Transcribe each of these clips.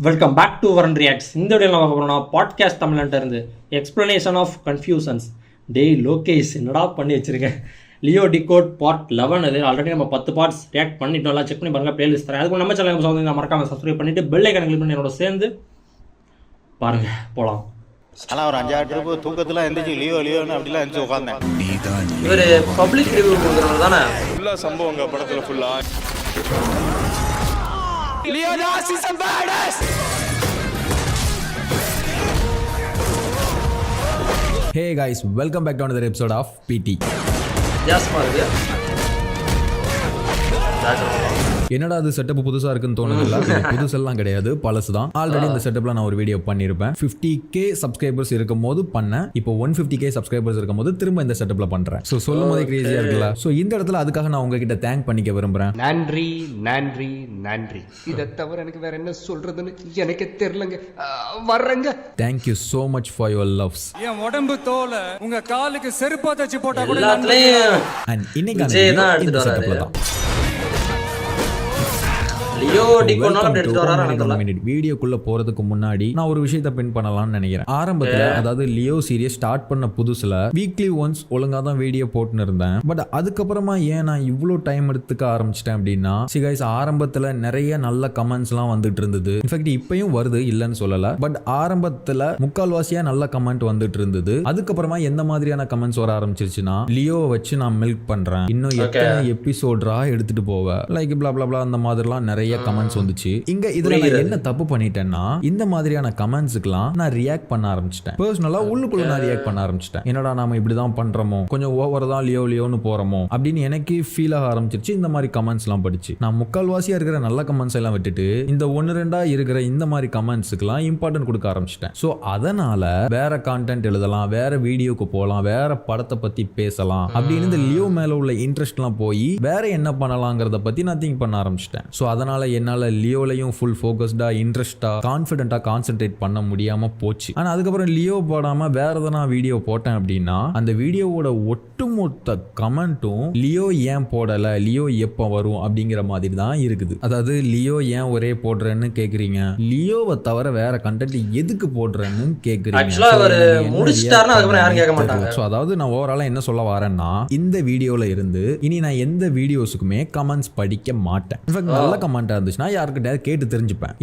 Welcome back to வரன் reacts. இந்த video பார்க்க போகிறோம்னா பாட்காஸ்ட் தமிழ்ன்ட்டு இருந்து எக்ஸ்பிளனேஷன் ஆஃப் கன்ஃபியூஷன்ஸ். டேய் லோகேஷ் என்னடா பண்ணி வச்சிருக்கேன். லியோ டிகோட் பார்ட் 11 இது ஆல்ரெடி நம்ம 10 பார்ட்ஸ் ரியாக்ட் பண்ணிட்டோம். எல்லாம் செக் பண்ணி பாருங்கள், பிளேலிஸ்ட் தரேன். அதுக்கு நம்ம சேனல் வந்து மறக்காம சப்ஸ்கிரைப் பண்ணிட்டு பெல் ஐக்கான் கிளிக் பண்ணி என்னோட சேர்ந்து பாருங்கள் போகலாம். ஆனால் ஒரு 5-6 ட்ரிப்பு தூக்கத்தில் எந்திரிச்சு லியோன்னு அப்படிலாம் எந்திரிச்சு உட்காந்தேன். இவர் பப்ளிக் ரிவ்யூ கொடுக்குறவர் தானே ஃபுல்லாக சம்பவங்க படத்தில் ஃபுல்லாக Hey guys, welcome back to another episode of PT. என்னடா அது செட்டப் புதுசா இருக்குன்னு தோணுதுல்ல? புதுசெல்லாம் கிடையாது, பழசு தான். ஆல்ரெடி இந்த செட்டப்ல நான் ஒரு வீடியோ பண்ணியிருப்பேன். 50k சப்ஸ்கிரைபர்ஸ் இருக்கும் போது பண்ணேன். இப்போ 150k சப்ஸ்கிரைபர்ஸ் இருக்கும் போது திரும்ப இந்த செட்டப்ல பண்றேன். ஸோ சொல்லும் போதே கிரேசியா இருக்குல்ல? ஸோ இந்த இடத்துல அதுக்காக நான் உங்ககிட்ட தேங்க் பண்ணிக்க விரும்புறேன். நன்றி நன்றி நன்றி. இதை தவிர எனக்கு வேற என்ன சொல்றதுன்னு எனக்கு தெரியலங்க. வர்றேங்க. Thank you so much for your loves. என் உடம்பு தோலை உங்க காலுக்கு செருப்பா தச்சு போட்டா கூட And இன்னைக்கு இந்த செட்டப்ல தான் வீடியோக்குள்ள போறதுக்கு முன்னாடி நான் ஒரு விஷயத்தை பின் பண்ணலாம்னு நினைக்கிறேன். ஆரம்பத்துல அதாவது லியோ சீரியஸ் ஸ்டார்ட் பண்ண புதுசுல வீக்லி ஒன்ஸ் ஒழுங்கா தான் வீடியோ போட்டுன்னு இருந்தேன். பட் அதுக்கப்புறமா ஏன் நான் இவ்வளோ டைம் எடுத்துக்க ஆரம்பிச்சிட்டேன் அப்படின்னா, கைஸ் ஆரம்பத்துல நிறைய நல்ல கமெண்ட்ஸ் எல்லாம் வந்துட்டு இருந்தது. இன்ஃபேக்ட் இப்பயும் வருது, இல்லைன்னு சொல்லல. பட் ஆரம்பத்துல முக்கால்வாசியா நல்ல கமெண்ட் வந்துட்டு இருந்தது. அதுக்கப்புறமா எந்த மாதிரியான கமெண்ட்ஸ் வர ஆரம்பிச்சிருச்சுன்னா, லியோவை வச்சு நான் மில்க் பண்றேன், இன்னும் எத்தனை எபிசோட்ரா எடுத்துட்டு போவேன், லைக் பிளா பிளா பிளா, அந்த மாதிரிலாம் நிறைய கமெண்ட்ஸ் வந்துச்சு. இங்க இதுல நான் என்ன தப்பு பண்ணிட்டேன்னா, இந்த மாதிரியான கமெண்ட்ஸ்க்குலாம் நான் ரியாக்ட் பண்ண ஆரம்பிச்சிட்டேன். பர்சனலா உள்ளுக்குள்ள நான் ரியாக்ட் பண்ண ஆரம்பிச்சிட்டேன். என்னடா நாம இப்படிதான் பண்றோமோ, கொஞ்சம் ஓவர் தான் லியோன்னு போறோமோ அப்படின்னு எனக்கு ஃபீல் ஆக ஆரம்பிச்சிருச்சு. இந்த மாதிரி கமெண்ட்ஸ் எல்லாம் படிச்சு நான் முக்கால்வாசியா இருக்கிற நல்ல கமெண்ட்ஸ் எல்லாம் விட்டுட்டு இந்த 1-2 இருக்கிற இந்த மாதிரி கமெண்ட்ஸ்க்குலாம் இம்பார்ட்டன்ட் கொடுக்க ஆரம்பிச்சிட்டேன். ஸோ அதனால வேற கான்டென்ட் எழுதலாம், வேற வீடியோக்கு போகலாம், வேற படத்தை பத்தி பேசலாம் அப்படின்னு இந்த லியோ மேல உள்ள இன்ட்ரெஸ்ட்லாம் போய் வேற என்ன பண்ணலாங்கிறத பத்தி நான் திங்க் பண்ண ஆரம்பிச்சிட்டேன். ஸோ அதனால என்னால லியோலையும் ஃபுல் ஃபோக்கஸ்டா, இன்ட்ரெஸ்டா, கான்ஃபிடென்ட்டா கான்சென்ட்ரேட் பண்ண முடியாம போச்சு. ஆனா அதுக்கப்புறம் லியோ போடாம வேற எதனா வீடியோ போட்டேன் அப்படின்னா, அந்த வீடியோவோட ஒட்டுமொத்த கமெண்ட்டும் லியோ ஏன் போடல, லியோ எப்ப வரும் அப்படிங்கிற மாதிரி தான் இருக்குது. அதாவது லியோ ஏன் ஒரே போடுறேன்னு கேக்குறீங்க, லியோவை தவிர வேற கண்டென்ட் எதுக்கு போடுறேன்னு கேக்குறீங்க. அதாவது நான் ஓவராலா என்ன சொல்ல வரேன்னா, இந்த வீடியோல இருந்து இனி நான் எந்த வீடியோஸுக்குமே கமெண்ட்ஸ் படிக்க மாட்டேன். நல்ல கமெண்டா இருந்துச்சுன்னா யாருக்கிட்ட கேட்டு தெரிஞ்சுப்பேன்.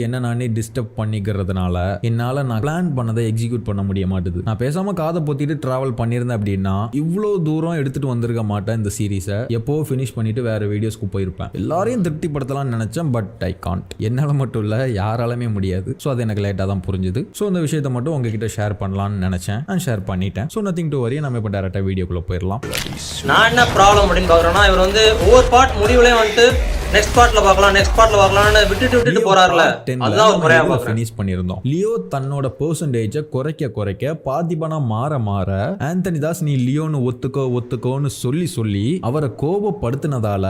என்ன நானே டிஸ்டர்ப் பண்ணிக்கிறதுனால என்னால நான் பிளான் பண்ணதை எக்ஸிக்யூட் பண்ண முடிய மாட்டேது. நான் பேசாம காதை பொத்திட்டு டிராவல் பண்ணியிருந்தேன் அப்படின்னா இவ்வளவு தூரம் எடுத்துட்டு வந்திருக்க மாட்டேன். இந்த சீரீஸை எப்போ ஃபினிஷ் பண்ணிட்டு வேற வீடியோஸ்க்கு போயிருப்பேன். எல்லாரையும் திருப்திப்படுத்தலாம்னு நினைச்சேன், பட் ஐ காண்ட். என்னால மட்டும் இல்ல, யாராலுமே முடியாது. ஸோ அது எனக்கு லேட்டா தான் புரிஞ்சுது. ஸோ இந்த விஷயத்தை மட்டும் உங்ககிட்ட ஷேர் பண்ணலாம்னு நினைச்சேன், நான் ஷேர் பண்ணிட்டேன். ஸோ நத்திங் டு வரி, நம்ம இப்போ டேரக்டா வீடியோக்குள்ள போயிடலாம். நான் என்ன ப்ராப்ளம் அப்படின்னு பாக்குறேன்னா, இவர் வந்து ஒவ்வொரு பார்ட் முடிவுலயே வந்துட்டு நெக்ஸ்ட் பார்ட்ல பார்க்கலாம்னு விட்டுட்டு போறாருல, அதுதான் ஒரு முறையா ஃபினிஷ் பண்ணிருந்தோம். லியோ தன்னோட பெர்சன்டேஜை குறைக்க பார்த்திபனா மாற ஆந்தனி தாஸ் நீ லியோன்னு ஒத்துக்கோன்னு சொல்லி அவரை கோபப்படுத்தினதால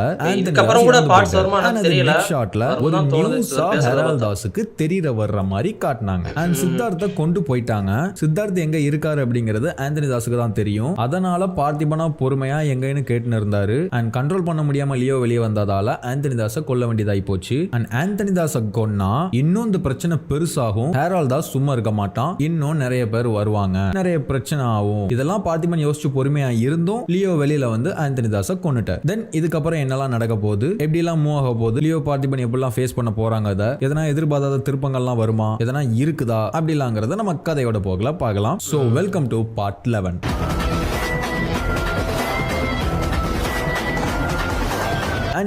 ஷாட்ல ஒரு நியூஸா ஹெரால்ட் தாஸுக்கு தெரிய வர்ற மாதிரி காட்டினாங்க. அண்ட் சித்தார்த்த கொண்டு போயிட்டாங்க. சித்தார்த் எங்க இருக்காரு அப்படிங்கிறது ஆந்தனி தாஸுக்கு தான் தெரியும். அதனால பார்த்திபனா பொறுமையா எங்கன்னு கேட்டுன்னு இருந்தாரு. அண்ட் கண்ட்ரோல் பண்ண முடியாம லியோ வெளியே வந்ததால ஆந்தனி தாஸை கொல்ல வேண்டியதாகி போச்சு. அண்ட் ஆந்தனி தாஸை கொன்னா இன்னும் இந்த பிரச்சனை பெருசாகும். ஹெரால்ட் தாஸ் சும்மா இருக்க மாட்டான், இன்னும் நிறைய பேர் வருவாங்க, நிறைய பிரச்சனை ஆகும். இதெல்லாம் பார்த்திபன் யோசிச்சு பொறுமையா இருந்தும் லியோ வெளியில வந்து ஆந்தனி தாஸை கொன்னுட்டார். தென் இதுக்கப்புறம் என்னெல்லாம் நடக்க போகுது, எப்படி எல்லாம் மூவ் ஆக போகுது, லியோ பார்த்திபன் எப்படிலாம் ஃபேஸ் பண்ண போறாங்க, எதனா எதிர்பார்க்காத திருப்பங்கள்லாம் வருமா, எதனா இருக்குதா அப்படிலாங்கிறத நம்ம கதையோட போகல பார்க்கலாம். So welcome to part 11.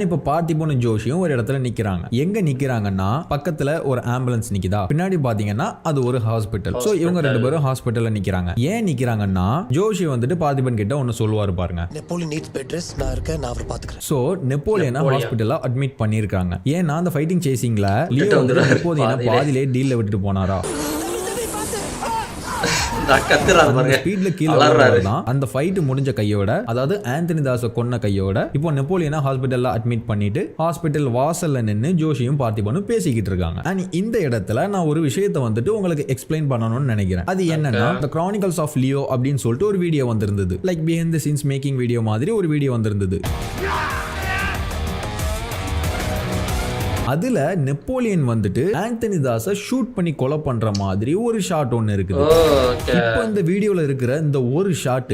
இப்போ பார்த்திபனும் ஜோஷியும் ஒரு இடத்துல நிக்கிறாங்க. எங்க நிக்கிறாங்கன்னா, பக்கத்துல ஒரு ஆம்புலன்ஸ் நிக்குதா, பின்னாடி பாத்தீங்கன்னா அது ஒரு ஹாஸ்பிட்டல். சோ இவங்க ரெண்டு பேரும் ஹாஸ்பிட்டல்ல நிக்கிறாங்க. ஏன் நிக்கிறாங்கன்னா, ஜோஷி வந்துட்டு பார்த்திபன் கிட்ட ஒன்னு சொல்லுவாரு பாருங்க. நெப்போலியன் நீட்ஸ் பெட் ரெஸ்ட், நான் இருக்கேன், நான் அவரை பாத்துக்கிறேன். சோ நெப்போலியனை ஹாஸ்பிட்டல்ல அட்மிட் பண்ணிருக்காங்க. ஏன்னா அந்த ஃபைட்டிங் சேசிங்ல லியோ வந்து நெப்போலியனை பாதியிலே டீல்ல விட்டுட்டு போனாரா. அந்த ஃபைட் முடிஞ்ச கையோட, அதாவது ஆந்தனி தாஸை கொன்ன கையோட, இப்போ நெப்போலியனை ஹாஸ்பிட்டல்ல அட்மிட் பண்ணிட்டு ஹாஸ்பிட்டல் வாசல்ல நின்னு ஜோஷியும் பார்த்திபனும் பேசிக்கிட்டு இருக்காங்க. அண்ட் இந்த இடத்துல நான் ஒரு விஷயத்தை வந்துட்டு உங்களுக்கு எக்ஸ்பிளைன் பண்ணணும்னு நினைக்கிறேன். அது என்னன்னா, The Chronicles of Leo அப்படின்னு சொல்லிட்டு ஒரு வீடியோ வந்திருந்தது. Like behind the scenes making video மாதிரி ஒரு வீடியோ வந்திருந்தது. அதுல நெப்போலியன் வந்துட்டு ஆந்தனி தாஸை ஷூட் பண்ணி கொலை பண்ற மாதிரி ஒரு ஷாட் ஒன்னு இருக்குது. இப்போ இந்த வீடியோல இருக்கிற இந்த ஒரு ஷாட்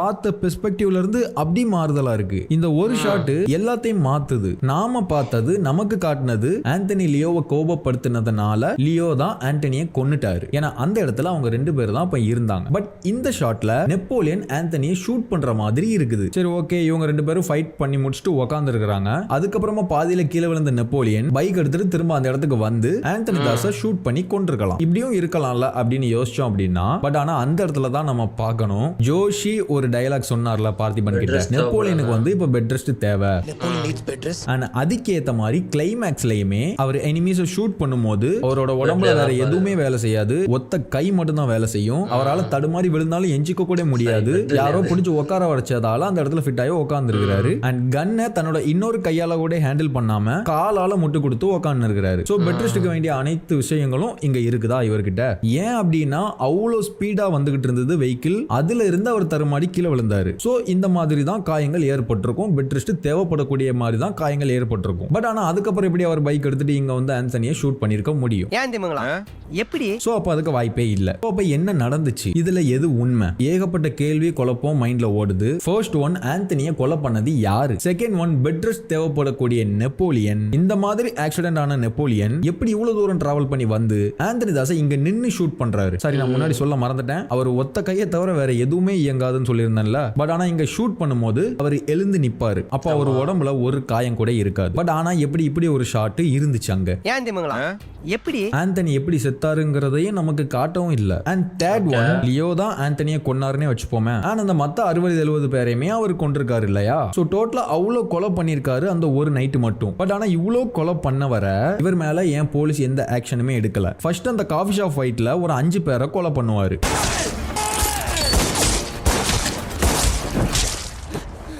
பார்த்த பெர்ஸ்பெக்டிவ்ல இருந்து அப்படி மாறுதலா இருக்கு. இந்த ஒரு ஷாட் எல்லாத்தையும் மாத்துது. நாம பார்த்தது நமக்கு காட்டினது ஆந்தனி லியோவை கோபப்படுத்தினதுனால லியோ தான் ஆண்டனியை கொன்னுட்டாரு. ஏன்னா அந்த இடத்துல அவங்க 2 பேர் தான் இப்ப இருந்தாங்க. பட் இந்த ஷாட்ல நெப்போலியன் ஆந்தனியை ஷூட் பண்ற மாதிரி இருக்குது. சரி ஓகே, இவங்க 2 பேரும் ஃபைட் பண்ணி முடிச்சுட்டு உட்கார்ந்து இருக்காங்க. அதுக்கப்புறமா பாதியில கீழே விழுந்த நெப்போலியன் பைக் எடுத்துட்டு திரும்ப அந்த இடத்துக்கு வந்து ஆந்தனி தாஸை ஷூட் பண்ணி கொண்டிருக்கலாம். இப்படியும் இருக்கலாம்ல அப்படின்னு யோசிச்சோம் அப்படின்னா, பட் ஆனா அந்த இடத்துல தான் நம்ம பார்க்கணும். ஜோஷி ஒரு டயலாக் சொன்னார்ல பார்த்திபன் கிட்ட, நெப்போலியனுக்கு வந்து இப்ப பெட் ரெஸ்ட் தேவை. அதுக்கேத்த மாதிரி கிளைமேக்ஸ்லயுமே அவர் எனிமீஸை ஷூட் பண்ணும்போது அவரோட உடம்புல வேற எதுவுமே வேலை செய்யாது. ஒத்த கை மட்டும் தான் வேலை செய்யும். அவரால் தடுமாறி விழுந்தாலும் எஞ்சிக்க கூட முடியாது. யாரோ பிடிச்சு உட்கார வச்சதால அந்த இடத்துல ஃபிட் ஆகி உட்கார்ந்து இருக்கிறாரு. அண்ட் கன்னை தன்னோட இன்னொரு கையால கூட ஹேண்டில் பண்ணாம காலால முட்டு கொடுத்து உட்கார்ந்து இருக்கிறாரு. சோ பெட் ரெஸ்ட்க்கு வேண்டிய அனைத்து விஷயங்களும் இங்க இருக்குதா இவர்கிட்ட. ஏன் அப்படின்னா அவ்வளவு ஸ்பீடா வந்துகிட்டு இருந்தது வெஹிக்கிள். அதுல இருந்து அவர் தருமாடி கீழே விழுந்தாரு. சோ இந்த மாதிரி தான் காயங்கள் ஏற்பட்டிருக்கும். பெட் ரெஸ்ட் தேவைப்படக்கூடிய மாதிரி தான் காயங்கள் ஏற்பட்டிருக்கும். பட் ஆனா அதுக்கப்புறம் எப்படி அவர் பைக் எடுத்துட்டு இங்க வந்து ஆந்தனியை ஷூட் பண்ணிருக்க முடியும்? எப்படி? சோ அப்ப அதுக்கு வாய்ப்பே இல்ல. அப்ப என்ன நடந்துச்சு, இதுல எது உண்மை? ஏகப்பட்ட கேள்வி குழப்பம் மைண்ட்ல ஓடுது. ஃபர்ஸ்ட் ஒன், ஆந்தனியை கொலை பண்ணது யாரு? செகண்ட் ஒன், பெட் ரெஸ்ட் தேவைப்படக்கூடிய நெப்போலியன். இந்த மாதிரி ஆக்சிடென்ட் ஆன நெப்போலியன் எப்படி இவ்வளவு தூரம் டிராவல் பண்ணி வந்து ஆந்தனி தாஸை இங்க நின்னு ஷூட் பண்றாரு? சரி, நான் முன்னாடி சொல்ல மறந்துட்டேன், அவர் ஒத்த கையை தவிர வேற எதுவுமே இயங்காதுன்னு சொல்லியிருந்தேன்ல. பட் ஆனா இங்க ஷூட் பண்ணும்போது அவர் எழுந்து நிப்பாரு. அப்ப அவர் உடம்புல ஒரு காயம் கூட இருக்காது. பட் ஆனா எப்படி இப்படி ஒரு ஷாட் இருந்துச்சு அங்க? எப்படி ஆந்தனி எப்படி செத்தாருங்கிறதையும் நமக்கு காட்டவும் இல்ல. அண்ட் தேர்ட் ஒன், லியோ தான் ஆந்தனியை கொன்னாருன்னே வச்சுப்போமே. ஆனா அந்த மத்த 60-70 பேரையுமே அவர் கொண்டிருக்காரு இல்லையா? சோ டோட்டலா அவ்வளவு கொலை பண்ணிருக்காரு அந்த ஒரு நைட் மட்டும். பட் ஆனா இவ்வளவு கொலை பண்ணவர இவர் மேல ஏன் போலீஸ் எந்த ஆக்ஷனுமே எடுக்கல? ஃபர்ஸ்ட் அந்த காஃபி ஷாப் ஃபைட்ல ஒரு 5 பேரை கொலை பண்ணுவாரு.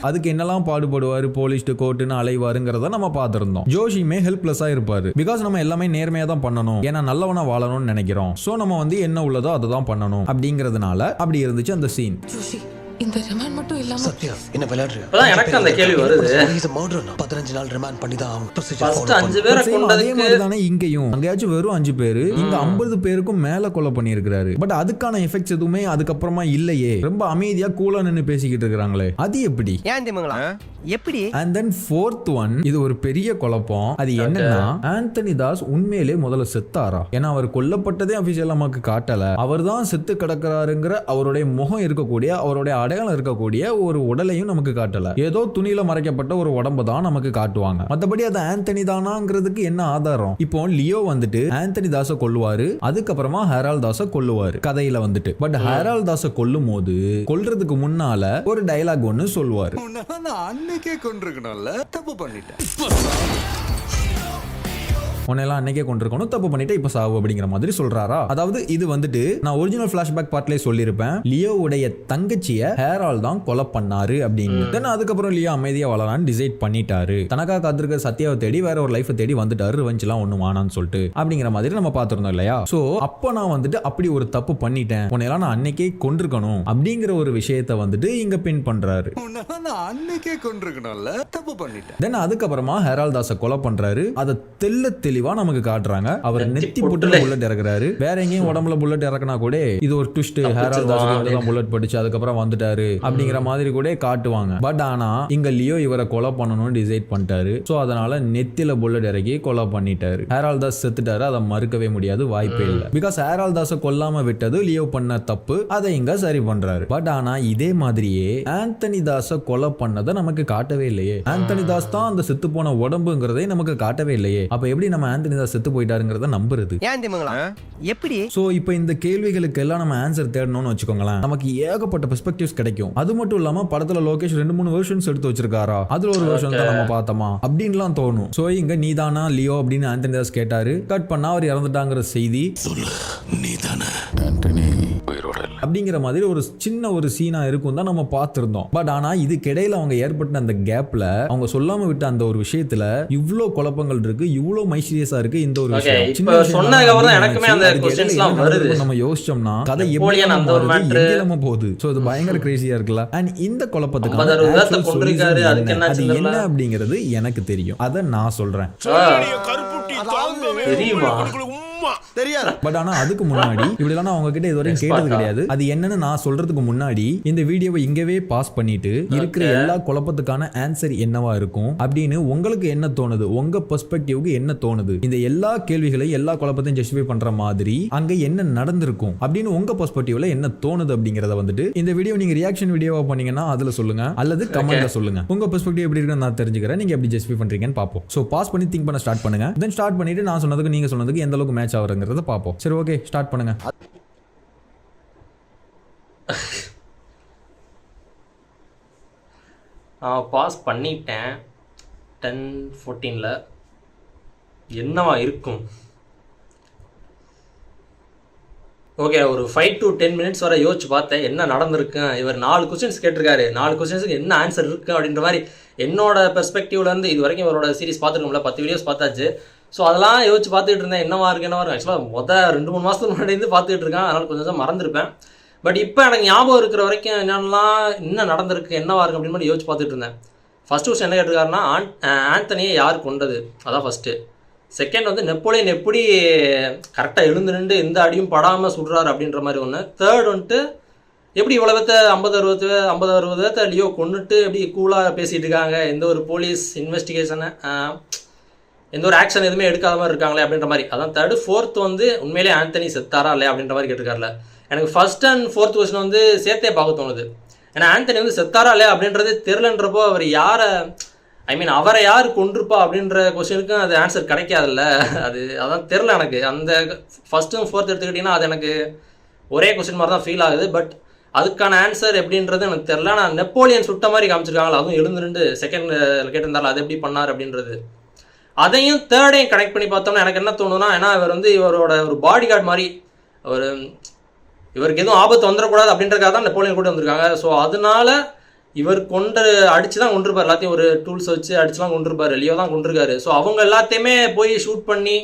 அதுக்கு என்னெல்லாம் பாடுபடுவாரு, போலீஸ் கோர்ட்டுன்னு அலைவாருங்கிறத நம்ம பார்த்திருந்தோம். ஜோஷியுமே ஹெல்ப்லெஸ்ஸா இருப்பாரு. பிகாஸ் நம்ம எல்லாமே நேர்மையா தான் பண்ணணும், ஏன்னா நல்லவனா வாழணும்னு நினைக்கிறோம். சோ நம்ம வந்து என்ன உள்ளதோ அதை தான் பண்ணணும் அப்படிங்கிறதுனால அப்படி இருந்துச்சு அந்த சீன். இந்த ரிமாண்ட் மட்டும் இல்லாம சத்யா என்ன விளையாடுறியா? அதான் எனக்கு அந்த கேள்வி வருது. Is murder. 15 நாள் ரிமாண்ட் பண்ணி தான் ஃபர்ஸ்ட் 5 பேரை கொண்டதுக்கு அதே மாதிரி தானே இங்கேயும். அங்கேயாச்சும் வெறும் 5 பேர், இங்க 50 பேருக்கும் மேல கொலை பண்ணியிருக்காரு. பட் அதுக்கான எஃபெக்ட்ஸ் எதுவுமே அதுக்கப்புறமா இல்லையே. ரொம்ப அமைதியா கூலா நின்னு பேசிக்கிட்டு இருக்காங்களே, அது எப்படி? எப்படி? அண்ட் தென் ஃபோர்த் ஒன், இது ஒரு பெரிய குழப்பம். அது என்னன்னா, ஆந்தனி தாஸ் உண்மையிலே முதல்ல செத்தாரா? ஏன்னா அவர் கொல்லப்பட்டதே அபிஷியல் நமக்கு காட்டல. அவர் தான் செத்து கிடக்கிறாருங்கிற அவருடைய முகம் இருக்கக்கூடிய, அவருடைய அடையாளம் இருக்கக்கூடிய ஒரு உடலையும் நமக்கு காட்டல. ஏதோ துணியில மறைக்கப்பட்ட ஒரு உடம்பு தான் நமக்கு காட்டுவாங்க. மத்தபடி அது ஆந்தனி தானாங்கிறதுக்கு என்ன ஆதாரம்? இப்போ லியோ வந்துட்டு ஆந்தனி தாஸை கொல்லுவாரு, அதுக்கப்புறமா ஹெரால்ட் தாஸை கொல்லுவாரு கதையில வந்துட்டு. பட் ஹெரால்ட் தாஸை கொல்லும் போது கொல்றதுக்கு முன்னால ஒரு டயலாக் ஒன்னு சொல்லுவாரு. அன்னைக்கே கொண்டிருக்கணும்ல, தப்பு பண்ணிட்டேன். உன்னெல்லாம் அன்னைக்கே கொண்டிருக்கணும், தப்பு பண்ணிட்டு இப்ப சாவு அப்படிங்கிற மாதிரி சொல்றாரா? அதாவது இது வந்துட்டு நான் ஒரிஜினல் பிளாஷ்பேக் பார்ட்லயே சொல்லியிருப்பேன், லியோவுடைய தங்கச்சிய ஹெரால்ட் தான் கொலை பண்ணாரு அப்படின்னு. தென் அதுக்கப்புறம் லியோ அமைதியா வளரான்னு டிசைட் பண்ணிட்டாரு. தனக்கா காத்திருக்க சத்யாவை தேடி வேற ஒரு லைஃபை தேடி வந்துட்டாரு, ரிவெஞ்ச் எல்லாம் ஒண்ணு வானான்னு சொல்லிட்டு அப்படிங்கிற மாதிரி நம்ம பார்த்திருந்தோம் இல்லையா? சோ அப்ப நான் வந்துட்டு அப்படி ஒரு தப்பு பண்ணிட்டேன், உன்னையெல்லாம் நான் அன்னைக்கே கொண்டிருக்கணும் அப்படிங்கிற ஒரு விஷயத்தை வந்துட்டு இங்க பின் பண்றாரு. அன்னைக்கே கொண்டிருக்கணும்ல, தப்பு பண்ணிட்டேன். தென் அதுக்கப்புறமா ஹெரால்ட் தாஸை கொலை பண்றாரு. அதை தெளிவா நமக்கு காட்டுறாங்க. அவர் நெத்தி புட்டுல புல்லட் இறக்குறாரு. வேற எங்கேயும் உடம்புல புல்லட் இறக்குனா கூட இது ஒரு ட்விஸ்ட், ஹெரால்ட் தாஸுக்கு புல்லட் படிச்சு அதுக்கப்புறம் வந்துட்டாரு அப்படிங்கிற மாதிரி கூட காட்டுவாங்க. பட் ஆனா இங்க லியோ இவரை கொலை பண்ணணும்னு டிசைட் பண்ணிட்டாரு. சோ அதனால நெத்தில புல்லட் இறக்கி கொலை பண்ணிட்டாரு. ஹெரால்ட் தாஸ் செத்துட்டாரு, அதை மறுக்கவே முடியாது, வாய்ப்பே இல்லை. பிகாஸ் ஹெரால்ட் தாஸை கொல்லாம விட்டது லியோ பண்ண தப்பு, அதை இங்க சரி பண்றாரு. பட் ஆனா இதே மாதிரியே ஆந்தனி தாஸை கொலை பண்ணதை நமக்கு காட்டவே இல்லையே. ஆந்தனி தாஸ் தான் அந்த செத்து போன உடம்புங்கிறதை நமக்கு காட்டவே இல்லையே. அப்ப எப்படி நம்ம ஆந்தனி தாஸ் செத்து போயிட்டாருங்கிறத நம்புறது? எப்படி? சோ இப்போ இந்த கேள்விகளுக்கு எல்லாம் நம்ம ஆன்சர் தேடணும்னு வச்சுக்கோங்களேன், நமக்கு ஏகப்பட்ட பெர்ஸ்பெக்டிவ்ஸ் கிடைக்கும். அது மட்டும் இல்லாம படத்துல லோகேஷ் 2-3 வெர்ஷன்ஸ் எடுத்து வச்சிருக்காரா, அதுல ஒரு வெர்ஷன் தான் நம்ம பார்த்தோமா அப்படின்லாம் தோணும். சோ இங்க நீதானா லியோ அப்படின்னு ஆந்தனி தாஸ் கேட்டாரு. கட் பண்ணா அவர் இறந்துட்டாங்கிற செய்தி. சொல்லு, நீதானா ஆண்டனி? அப்படிங்கிற மாதிரி ஒரு சின்ன ஒரு சீனா இருக்கும் தான் நம்ம பார்த்திருந்தோம். பட் ஆனா இதுக்கிடையில அவங்க ஏற்பட்ட அந்த கேப்ல அவங்க சொல்லாம விட்ட அந்த ஒரு விஷயத்துல இவ்ளோ குழப்பங்கள் இருக்கு, இவ்ளோ மைஸ்டீரியஸா இருக்கு இந்த ஒரு விஷயம். இப்ப சொன்னதுக்கு அப்புறம் தான் எனக்குமே அந்த क्वेश्चंसலாம் வருது. நம்ம யோசிச்சோம்னா கதை எப்படி அந்த ஒரு மேட்டர் எங்கேயுமா போகுது. சோ இது பயங்கர கிரேசியா இருக்குல்ல. அண்ட் இந்த குழப்பத்துக்கு அது என்ன அப்படிங்கிறது எனக்கு தெரியும். அதை நான் சொல்றேன். தெரியுமா? பட் ஆனா அதுக்கு முன்னாடி இப்படிலாம் அவங்க கிட்ட இதுவரையும் கேட்டது கிடையாது. அது என்னன்னு நான் சொல்றதுக்கு முன்னாடி இந்த வீடியோவை இங்கவே பாஸ் பண்ணிட்டு இருக்கிற எல்லா குழப்பத்துக்கான ஆன்சர் என்னவா இருக்கும் அப்படின்னு உங்களுக்கு என்ன தோணுது, உங்க பெர்ஸ்பெக்டிவ்க்கு என்ன தோணுது, இந்த எல்லா கேள்விகளையும் எல்லா குழப்பத்தையும் ஜஸ்டிஃபை பண்ற மாதிரி அங்க என்ன நடந்திருக்கும் அப்படின்னு உங்க பெர்ஸ்பெக்டிவ்ல என்ன தோணுது அப்படிங்கறத வந்துட்டு இந்த வீடியோ நீங்க ரியாக்ஷன் வீடியோவா பண்ணீங்கன்னா அதுல சொல்லுங்க, அல்லது கமெண்ட்ல சொல்லுங்க. உங்க பெர்ஸ்பெக்டிவ் எப்படி இருக்குன்னு நான் தெரிஞ்சுக்கிறேன். நீங்க எப்படி ஜஸ்டிஃபை பண்றீங்கன்னு பாப்போம். சோ பாஸ் பண்ணி திங்க் பண்ண ஸ்டார்ட் பண்ணுங்க. தென் ஸ்டார்ட் பண்ணிட்டு நான் சொன்னதுக்கு நீங்க சொன்னதுக்கு எந்த அளவுக்கு மேட்ச் ஆகுறங்கறத பாப்போம். சரி ஓகே ஸ்டார்ட் பண்ணுங்க. பாஸ் பண்ணிட்டேன் 10:14ல. என்னவா இருக்கும்? ஓகே, ஒரு 5 to 10 minutes வரை யோசிச்சு பார்த்தேன் என்ன நடந்திருக்கு. இவர் 4 கொஸ்டின்ஸ் கேட்டிருக்காரு, 4 கொஸ்டின்ஸுக்கு என்ன ஆன்சர் இருக்கு அப்படின்ற மாதிரி என்னோட பெர்ஸ்பெக்டிவ்லேருந்து இது வரைக்கும் இவரோட சீரிஸ் பார்த்துருக்கோம்ல, 10 வீடியோஸ் பார்த்தாச்சு. ஸோ அதெல்லாம் யோசிச்சு பார்த்துட்டு இருந்தேன் என்னவா இருக்கு. ஆக்சுவலாக 2-3 மாதத்துக்கு முன்னாடி பார்த்துட்டு இருக்கேன், அதனால் கொஞ்சம் மறந்துருப்பேன். பட் இப்போ எனக்கு ஞாபகம் இருக்கிற வரைக்கும் என்ன நடந்திருக்கு, என்னவா இருக்கு அப்படின்னு மட்டும் யோசிச்சு பார்த்துட்டு இருந்தேன். ஃபர்ஸ்ட் கொஸ்டின் என்ன கேட்டிருக்காருன்னா, ஆந்தனியை யார் கொண்டது, அதான் ஃபர்ஸ்ட்டு. செகண்ட் வந்து நெப்போலியன் எப்படி கரெக்டாக எழுந்து நின்று எந்த அடியும் படாமல் சுடுறாரு அப்படின்ற மாதிரி ஒன்று. தேர்ட் வந்துட்டு எப்படி இவ்வளோ பேர்த்த 50-60 லியோ கொண்டுட்டு எப்படி கூலாக பேசிகிட்டு இருக்காங்க, எந்த ஒரு போலீஸ் இன்வெஸ்டிகேஷனை எந்த ஒரு ஆக்ஷன் எதுவுமே எடுக்காத மாதிரி இருக்காங்களே அப்படின்ற மாதிரி. அதான் தேர்டு. ஃபோர்த் வந்து உண்மையிலே ஆந்தனி செத்தாரா இல்லையா அப்படின்ற மாதிரி கேட்டிருக்காருல. எனக்கு ஃபர்ஸ்ட் அண்ட் ஃபோர்த் கொஸ்டின் வந்து சேர்த்தே பார்க்க தோணுது. ஏன்னா ஆந்தனி வந்து செத்தாரா இல்லையா அப்படின்றது தெரிலன்றப்போ அவர் யாரை அவரை யார் கொண்டிருப்பா அப்படின்ற கொஸ்டினுக்கும் அது ஆன்சர் கிடைக்காதுல்ல. அதான் தெரில எனக்கு. அந்த ஃபர்ஸ்ட்டும் ஃபோர்த் எடுத்துக்கிட்டிங்கன்னா அது எனக்கு ஒரே கொஸ்டின் மாதிரி தான் ஃபீல் ஆகுது. பட் அதுக்கான ஆன்சர் எப்படின்றது எனக்கு தெரில. ஆனால் நெப்போலியன் சுட்ட மாதிரி காமிச்சிருக்காங்களா, அதுவும் எழுந்துருந்து செகண்ட் கேட்டிருந்தாலும் அது எப்படி பண்ணார் அப்படின்றது. அதையும் தேர்டையும் கனெக்ட் பண்ணி பார்த்தோம்னா எனக்கு என்ன தோணுன்னா, ஏன்னா இவர் வந்து இவரோட ஒரு பாடி கார்டு மாதிரி, இவருக்கு எதுவும் ஆபத்து வந்துடக்கூடாது அப்படின்றக்காக தான் நெப்போலியன் கூட வந்திருக்காங்க. ஸோ அதனால இவர் அடிச்சு தான் கொண்டிருப்பார், எல்லாத்தையும் ஒரு டூல்ஸ் வச்சு அடிச்சுலாம் கொண்டிருப்பார், லியோ தான் கொண்டிருக்காரு. ஸோ அவங்க எல்லாத்தையுமே போய் ஷூட் பண்ணி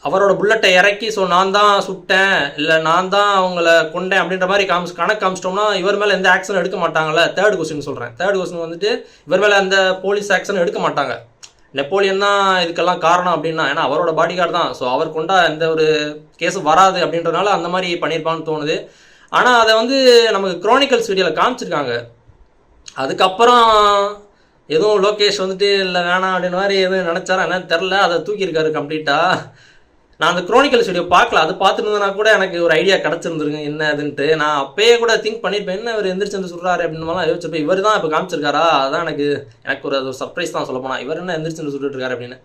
அவரோட புல்லட்டை இறக்கி ஸோ நான் தான் சுட்டேன் இல்லை நான் தான் அவங்கள கொண்டேன் அப்படின்ற மாதிரி கணக்கு காமிச்சிட்டோம்னா இவர் மேலே எந்த ஆக்ஷன் எடுக்க மாட்டாங்கல்ல. தேர்ட் கொஸ்டின் சொல்கிறேன். தேர்ட் கொஸ்டின் வந்துட்டு இவர் மேலே அந்த போலீஸ் ஆக்ஷன் எடுக்க மாட்டாங்க. நெப்போலியன் தான் இதுக்கெல்லாம் காரணம் அப்படின்னா, ஏன்னா அவரோட பாடி கார்டு தான். ஸோ அவர் கொண்டா எந்த ஒரு கேஸும் வராது அப்படின்றதுனால அந்த மாதிரி பண்ணியிருப்பான்னு தோணுது. ஆனால் அதை வந்து நமக்கு குரோனிக்கல்ஸ் வீடியோவில் காமிச்சிருக்காங்க. அதுக்கப்புறம் எதுவும் லோகேஷ் வந்துட்டு இல்லை வேணாம் அப்படின்னு மாதிரி எதுவும் நினச்சாரா என்னன்னு தெரில, அதை தூக்கியிருக்காரு கம்ப்ளீட்டாக. நான் அந்த குரோனிக்கல்ஸ் வீடியோ பார்க்கல, அது பார்த்துருந்தேன்னா கூட எனக்கு ஒரு ஐடியா கிடச்சிருந்துருங்க என்ன அதுன்ட்டு. நான் அப்பயே கூட திங்க் பண்ணியிருப்பேன், என்ன இவர் எந்திரிச்சு வந்து சொல்கிறாரு அப்படின்னு யோசிச்சிருப்பேன். இவர் தான் இப்போ காமிச்சிருக்காரா, அதான் எனக்கு ஒரு சர்ப்ரைஸ் தான் சொல்ல போனால். இவர் என்ன எந்திரிச்சு வந்து சொல்லிட்டு இருக்காரு அப்படின்னு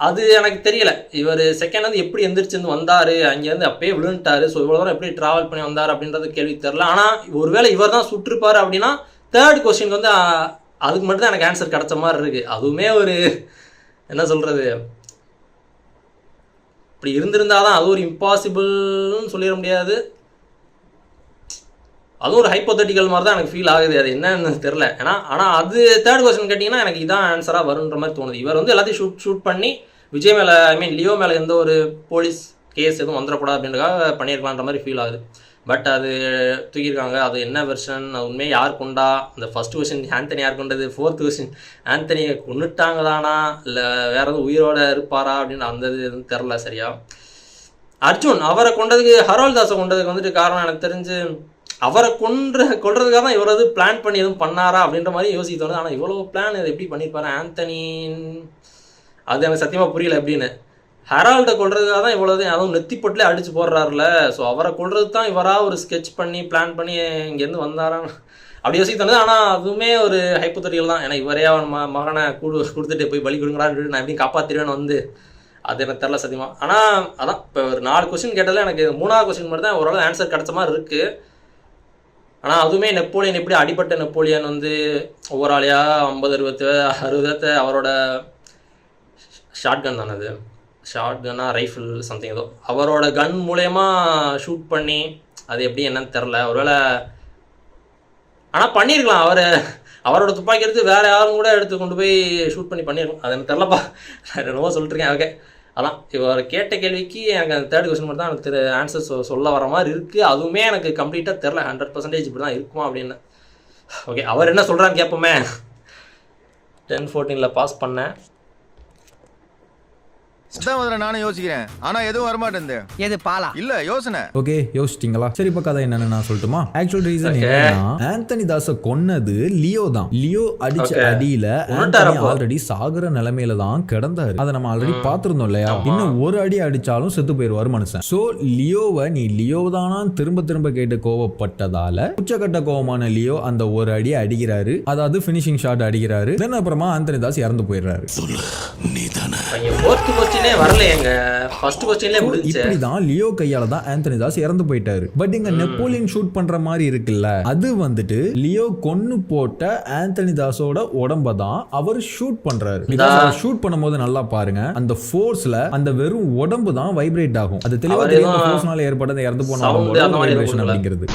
அது எனக்கு தெரியல. இவர் செகண்ட் வந்து எப்படி எந்திரிச்சு வந்தார், அங்கேருந்து அப்பயே விழுந்துட்டாரு. ஸோ இவ்வளோ தூரம் எப்படி ட்ராவல் பண்ணி வந்தார் அப்படின்றது கேள்வி தெரில. ஆனால் ஒருவேளை இவர் தான் சுட்டிருப்பார் அப்படின்னா தேர்ட் கொஸ்டின் வந்து அதுக்கு மட்டும் தான் எனக்கு ஆன்சர் கிடச்ச மாதிரி இருக்குது. அதுவுமே ஒரு என்ன சொல்கிறது, இப்படி இருந்திருந்தால் தான் அது ஒரு இம்பாசிபிள்னு சொல்லிட முடியாது, அதுவும் ஒரு ஹைப்போதெட்டிக்கல் மாதிரி தான் எனக்கு ஃபீல் ஆகுது. அது என்னன்னு தெரில. ஆனால் அது தேர்ட் கொஸ்டின் கேட்டிங்கன்னா எனக்கு இதான் ஆன்சராக வருன்ற மாதிரி தோணுது. இவர் வந்து எல்லாத்தையும் ஷூட் பண்ணி விஜய் மேலே லியோ மேலே எந்த ஒரு போலீஸ் கேஸ் எதுவும் வந்துடக்கூடாது அப்படின்றதுக்காக பண்ணியிருக்கலான்ற மாதிரி ஃபீல் ஆகுது. பட் அது தூக்கியிருக்காங்க. அது என்ன வெர்ஷன், அது உண்மையை யார் கொண்டா, அந்த ஃபர்ஸ்ட் கொஸ்டின் ஆந்தனி யார் கொண்டது, ஃபோர்த் கொஸ்டின் ஆந்தனியை கொண்டுட்டாங்க தானா இல்லை வேற எதுவும் உயிரோட இருப்பாரா அப்படின்னு அந்த இது எதுவும் தெரில சரியா. அர்ஜுன் அவரை கொண்டதுக்கு ஹரோல் தாஸை கொண்டதுக்கு வந்துட்டு காரணம் எனக்கு தெரிஞ்சு அவரை கொல்றதுக்காக தான் இவர் பிளான் பண்ணி எதுவும் பண்ணாரா அப்படின்ற மாதிரி யோசிக்க தோணுது. ஆனால் இவ்வளோ பிளான் இதை எப்படி பண்ணியிருப்பாரு ஆந்தனின், அது எனக்கு சத்தியமாக புரியல எப்படின்னு. ஹெரால்டை கொல்றதுக்காக தான் இவ்வளோது, அதுவும் நெத்திப்பட்டிலே அடித்து போடுறாருல. ஸோ அவரை கொல்றது தான் இவராக ஒரு ஸ்கெட்ச் பண்ணி பிளான் பண்ணி இங்கேருந்து வந்தாரா அப்படி யோசிக்க தோணுது. ஆனால் அதுவுமே ஒரு ஹைப்போதெட்டிக்கல் தான். ஏன்னா இவரே அவன் மகனை கொடுத்துட்டு போய் பலி கொடுங்கடான்னு நான் எப்படி காப்பாற்றிடுவேன்னு வந்து அது எனக்கு தெரில சத்தியமாக. ஆனால் அதான் இப்போ ஒரு 4 கொஸ்டின் கேட்டதில் எனக்கு 3ஆவது கொஸ்டின் மட்டும் தான் ஓரளவு ஆன்சர் கிடச்ச மாதிரி இருக்குது. ஆனால் அதுவுமே நெப்போலியன் எப்படி அடிப்பட்ட நெப்போலியன் வந்து ஒவ்வொரு ஆளையாக 50-60 அவரோட ஷார்ட் கன் தானே, அது ஷார்ட் கன்னா ரைஃபிள் சம்திங் ஏதோ அவரோட கன் மூலயமா ஷூட் பண்ணி அது எப்படி என்னன்னு தெரில. ஒருவேளை ஆனால் பண்ணியிருக்கலாம், அவரோட துப்பாக்கி எடுத்து வேறு யாரும் கூட எடுத்து கொண்டு போய் ஷூட் பண்ணியிருக்கலாம். அது எனக்கு தெரிலப்பா, என்னவோ சொல்லிட்டுருக்கேன். ஓகே, அதான் இவர் கேட்ட கேள்விக்கு எனக்கு அந்த தேர்ட் கொஸ்டின் மட்டும் தான் எனக்கு ஆன்சர் சொல்ல வர மாதிரி இருக்குது. அதுவுமே எனக்கு கம்ப்ளீட்டாக தெரில 100% இப்படி தான் இருக்குமா அப்படின்னு. ஓகே, அவர் என்ன சொல்கிறான்னு கேட்போமே. 10-14 பாஸ் பண்ணேன். நானும் யோசிக்கிறேன், ஆனா எதுவும் வரமாட்டேன். எது பாலா இல்ல யோசனை. ஓகே, யோசிச்சிட்டீங்களா? சரி, இப்ப கதை என்னன்னு நான் சொல்லட்டுமா? ஆக்சுவல் ரீசன் என்னன்னா, ஆந்தனி தாஸ கொன்னது லியோ தான். லியோ அடிச்ச அடியில ஆந்தனி ஆல்ரெடி சாகுற நிலைமையில தான் கிடந்தாரு. அதை நம்ம ஆல்ரெடி பாத்துருந்தோம் இல்லையா? இன்னும் ஒரு அடி அடிச்சாலும் செத்து போயிருவாரு மனுஷன். சோ லியோவை நீ லியோ தானா திரும்ப திரும்ப கேட்டு கோவப்பட்டதால உச்சக்கட்ட கோவமான லியோ அந்த ஒரு அடி அடிக்கிறாரு, அதாவது பினிஷிங் ஷாட் அடிக்கிறாரு. தென் அப்புறமா ஆந்தனி தாஸ் இறந்து போயிடுறாரு. இப்படிதான் லியோ கையால தான் ஆந்தனி தாஸ் இறந்து போயிட்டாரு. பட் இங்க நெப்போலியன் ஷூட் பண்ற மாதிரி இருக்குல்ல, அது வந்துட்டு லியோ கொன்னு போட்ட ஆந்தனி தாஸோட உடம்ப தான் அவர் ஷூட் பண்றாரு. ஷூட் பண்ணும்போது நல்லா பாருங்க, அந்த ஃபோர்ஸ்ல அந்த வெறும் உடம்பு தான் வைப்ரேட் ஆகும். அது தெளிவா தெரியும், அந்த ஃபோர்ஸ்னால ஏற்பட்ட இறந்து போன வைப்ரேஷன் அப்படிங்கிறது.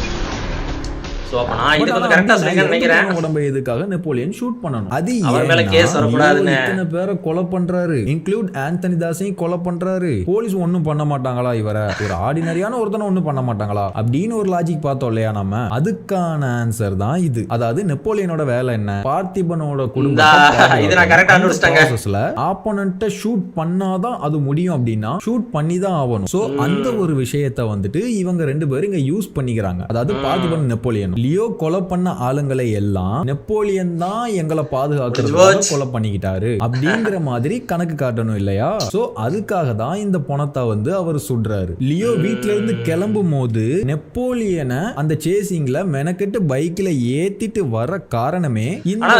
உடம்பை எதுக்காக நெப்போலியன் ஷூட் பண்ணணும்? அது இத்தனை பேரை கொலை பண்றாரு, இன்க்ளூட் ஆந்தனி தாஸையும் கொலை பண்றாரு. போலீஸ் ஒன்னும் பண்ண மாட்டாங்களா? இவரை ஒரு ஆர்டினரியான ஒருத்தனை ஒன்னும் பண்ண மாட்டாங்களா அப்படின்னு ஒரு லாஜிக் பார்த்தோம் இல்லையா நம்ம? அதுக்கான ஆன்சர் தான் இது. அதாவது நெப்போலியனோட வேலை என்ன? பார்த்திபனோட குடும்பத்துல ஆப்போனன்ட்ட ஷூட் பண்ணாதான் அது முடியும் அப்படின்னா ஷூட் பண்ணி தான் ஆகணும். சோ அந்த ஒரு விஷயத்தை வந்துட்டு இவங்க ரெண்டு பேரும் இங்க யூஸ் பண்ணிக்கிறாங்க. அதாவது பார்த்திபன் நெப்போலியன். லியோ கொலை பண்ண ஆளுங்களை எல்லாம் நெப்போலியன் தான் எங்களை பாதுகாக்கிறதுக்காக கொலை பண்ணிக்கிட்டாரு அப்படிங்கிற மாதிரி கணக்கு காட்டணும் இல்லையா? சோ அதுக்காக தான் இந்த பணத்தை வந்து அவர் சுடுறாரு. லியோ வீட்ல இருந்து கிளம்பும் போது நெப்போலியனை அந்த சேசிங்ல மெனக்கெட்டு பைக்ல ஏத்திட்டு வர காரணமே எல்லா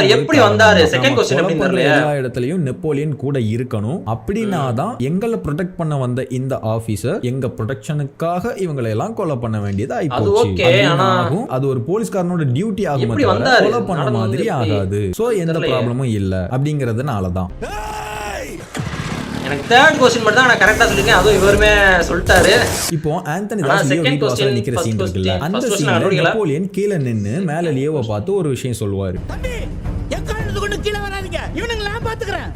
இடத்துலயும் நெப்போலியன் கூட இருக்கணும். அப்படின்னா தான் எங்களை ப்ரொடெக்ட் பண்ண வந்த இந்த ஆபீசர் எங்க ப்ரொடெக்ஷனுக்காக இவங்களை எல்லாம் கொலை பண்ண வேண்டியது ஆயிப்போச்சு. அது ஒரு போலீஸ்காரனோட டியூட்டி ஆகும், கொலை பண்ண மாதிரி ஆகாது. சோ எந்த ப்ராப்ளமும் இல்ல அப்படிங்கிறதுனால தான். எனக்கு தேர்ட் क्वेश्चन மட்டும் தான் நான் கரெக்ட்டா சொல்லிருக்கேன், அதுவும் இவருமே சொல்லிட்டாரு. இப்போ ஆந்தனி தாஸ் லியோ வீட்டு வாசல்ல நிக்கிற சீன் இருக்குல்ல, அந்த சீன்ல நெப்போலியன் கீழ நின்னு மேல லியோவை பார்த்து ஒரு விஷயம் சொல்வாரு. தம்பி என் கால்ல கொண்டு கீழ வராதீங்க, இவனுங்க நான் பாத்துக்கறேன்.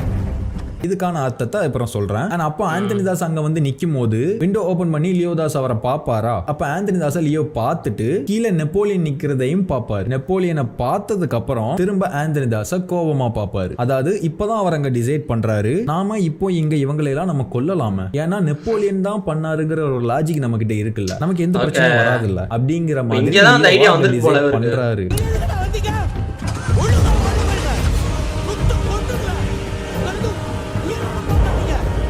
இதுக்கான அர்த்தத்தை அப்புறம் சொல்றேன். அப்போ ஆந்தனி தாஸ் அங்க வந்து நிக்கும் போது விண்டோ ஓபன் பண்ணி லியோ தாஸ் அவரை பாப்பாரா? அப்ப ஆந்தனி தாஸ் லியோ பார்த்துட்டு கீழே நெப்போலியன் நிக்கிறதையும் பாப்பாரு. நெப்போலியனை பார்த்ததுக்கு அப்புறம் திரும்ப ஆந்தனி தாஸ கோபமா பாப்பாரு. அதாவது இப்பதான் அவர் அங்க டிசைட் பண்றாரு, நாம இப்போ இங்க இவங்களை எல்லாம் நம்ம கொல்லலாமா, ஏன்னா நெப்போலியன் தான் பண்ணாருங்கிற ஒரு லாஜிக் நம்ம கிட்ட இருக்குல்ல, நமக்கு எந்த பிரச்சனையும் வராது இல்ல அப்படிங்கிற மாதிரி பண்றாரு.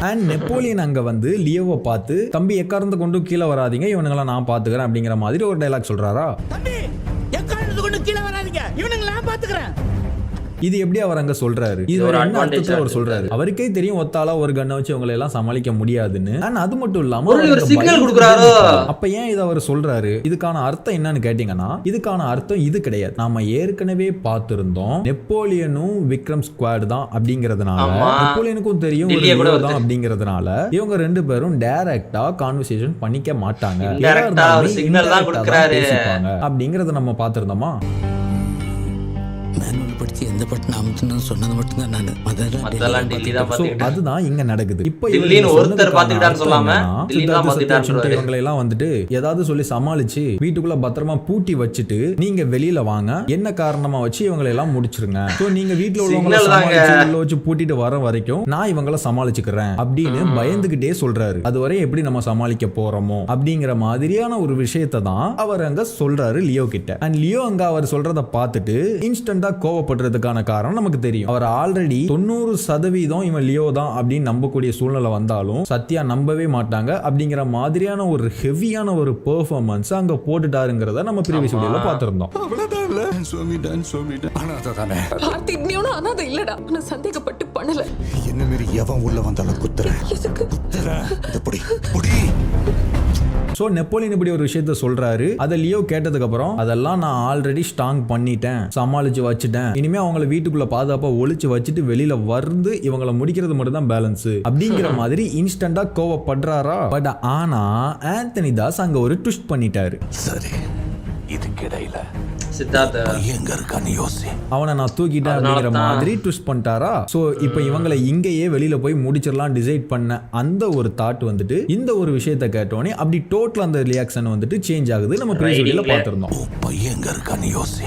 அண்ட் நெப்போலியன் அங்க வந்து லியோவை பார்த்து தம்பி எக்காரந்த கொண்டு கீழே வராதீங்க, இவனுங்களை நான் பாத்துக்கிறேன் அப்படிங்கிற மாதிரி ஒரு டைலாக் சொல்றாரா? தம்பி எக்காரந்த கொண்டு கீழே வராதீங்க, இவனுங்களை நான் பாத்துக்கிறேன். இது எப்படி அவர் அங்க சொல்றாரு? இது ஒரு அட்வான்டேஜ் அவர் சொல்றாரு. அவருக்கே தெரியும் ஒத்தாளா ஒரு கண்ணை வச்சு அவங்களை எல்லாம் சமாளிக்க முடியாதுன்னு. ஆனா அது மட்டும் இல்லாம ஒரு சிக்னல் கொடுக்கறாரு. அப்ப ஏன் இத அவர் சொல்றாரு? இதுக்கான அர்த்தம் என்னன்னு கேட்டீங்கன்னா, இதுக்கான அர்த்தம் இது கிடையாது. நாம ஏற்கனவே பார்த்திருந்தோம், நெப்போலியனும் விக்ரம் ஸ்குவாட் தான் அப்படிங்கிறதுனால, நெப்போலியனுக்கும் தெரியும் ஒரு லியோ தான் அப்படிங்கிறதுனால இவங்க ரெண்டு பேரும் டைரக்டா கான்வர்சேஷன் பண்ணிக்க மாட்டாங்க, சிக்னல் தான் கொடுக்கறாரு அப்படிங்கறத நம்ம பார்த்திருந்தோமா? படுத்தி எந்த பட்டன் அமுத்துன்னு சொன்னது மட்டும் தான் நான் அதெல்லாம் டெல்லி தான் பாத்துக்கிட்டேன். அதுதான் இங்க நடக்குது. இப்போ தில்லின்னு ஒருத்தர் பாத்துக்கிட்டான்னு சொல்லாம தில்லி தான் பாத்துக்கிட்டான்னு இவங்களை எல்லாம் வந்துட்டு ஏதாவது சொல்லி சமாளிச்சு வீட்டுக்குள்ள பத்திரமா பூட்டி வச்சுட்டு நீங்க வெளியில வாங்க, என்ன காரணமா வச்சு இவங்களை எல்லாம் முடிச்சிருங்க. சோ நீங்க வீட்டுல உள்ளவங்களை சமாளிச்சு உள்ள வச்சு பூட்டிட்டு வர வரைக்கும் நான் இவங்களை சமாளிச்சுக்கிறேன் அப்படின்னு பயந்துகிட்டே சொல்றாரு. அதுவரை எப்படி நம்ம சமாளிக்க போறோமோ அப்படிங்கிற மாதிரியான ஒரு விஷயத்தை தான் அவர் அங்க சொல்றாரு லியோ கிட்ட. அண்ட் லியோ அங்க அவர் சொல்றத பார்த்துட்டு இன்ஸ்டன்டா கோவப்படுறதுக்கான காரணம் நமக்கு தெரியும். அவர் ஆல்ரெடி 90% இவன் லியோ தான் அப்படின்னு நம்பக்கூடிய சூழ்நிலை வந்தாலும் சத்யா நம்பவே மாட்டாங்க அப்படிங்கிற மாதிரியான ஒரு ஹெவியான ஒரு பெர்ஃபார்மன்ஸ் அங்க போட்டுட்டாருங்கிறத நம்ம ப்ரீவியஸ் வீடியோல பார்த்திருந்தோம். அனாதை இல்லடா, நான் சந்தேகப்பட்டு பண்ணல. என்ன மீறி எவன் உள்ள வந்தாலும் குத்துறேன். சோ நெப்போலியன் இப்படி ஒரு விஷயத்த சொல்றாரு. அதை லியோ கேட்டதுக்கு அப்புறம் அதெல்லாம் நான் ஆல்ரெடி ஸ்ட்ராங் பண்ணிட்டேன், சமாளிச்சு வச்சுட்டேன், இனிமே அவங்கள வீட்டுக்குள்ள பாதுகாப்பா ஒளிச்சு வச்சுட்டு வெளியில வந்து இவங்கள முடிக்கிறது மட்டும் தான் பேலன்ஸ் அப்படிங்கிற மாதிரி இன்ஸ்டன்டா கோவப்படுறாரா. பட் ஆனா ஆந்தனி தாஸ் அங்க ஒரு ட்விஸ்ட் பண்ணிட்டாரு. சரி, இதுக்கிடையில சித்தார்த்த எங்க இருக்கான்னு யோசி. அவனை நான் தூக்கிட்டேன் அப்படிங்கிற மாதிரி ட்விஸ்ட் பண்ணிட்டாரா. சோ இப்போ இவங்களை இங்கேயே வெளியில போய் முடிச்சிடலாம் டிசைட் பண்ண அந்த ஒரு தாட் வந்துட்டு இந்த ஒரு விஷயத்தை கேட்டோன்னே அப்படி டோட்டல் அந்த ரியாக்ஷன் வந்துட்டு சேஞ்ச் ஆகுது. நம்ம ப்ரீவியஸ்ல பார்த்திருந்தோம். பையன் எங்க இருக்கான்னு யோசி.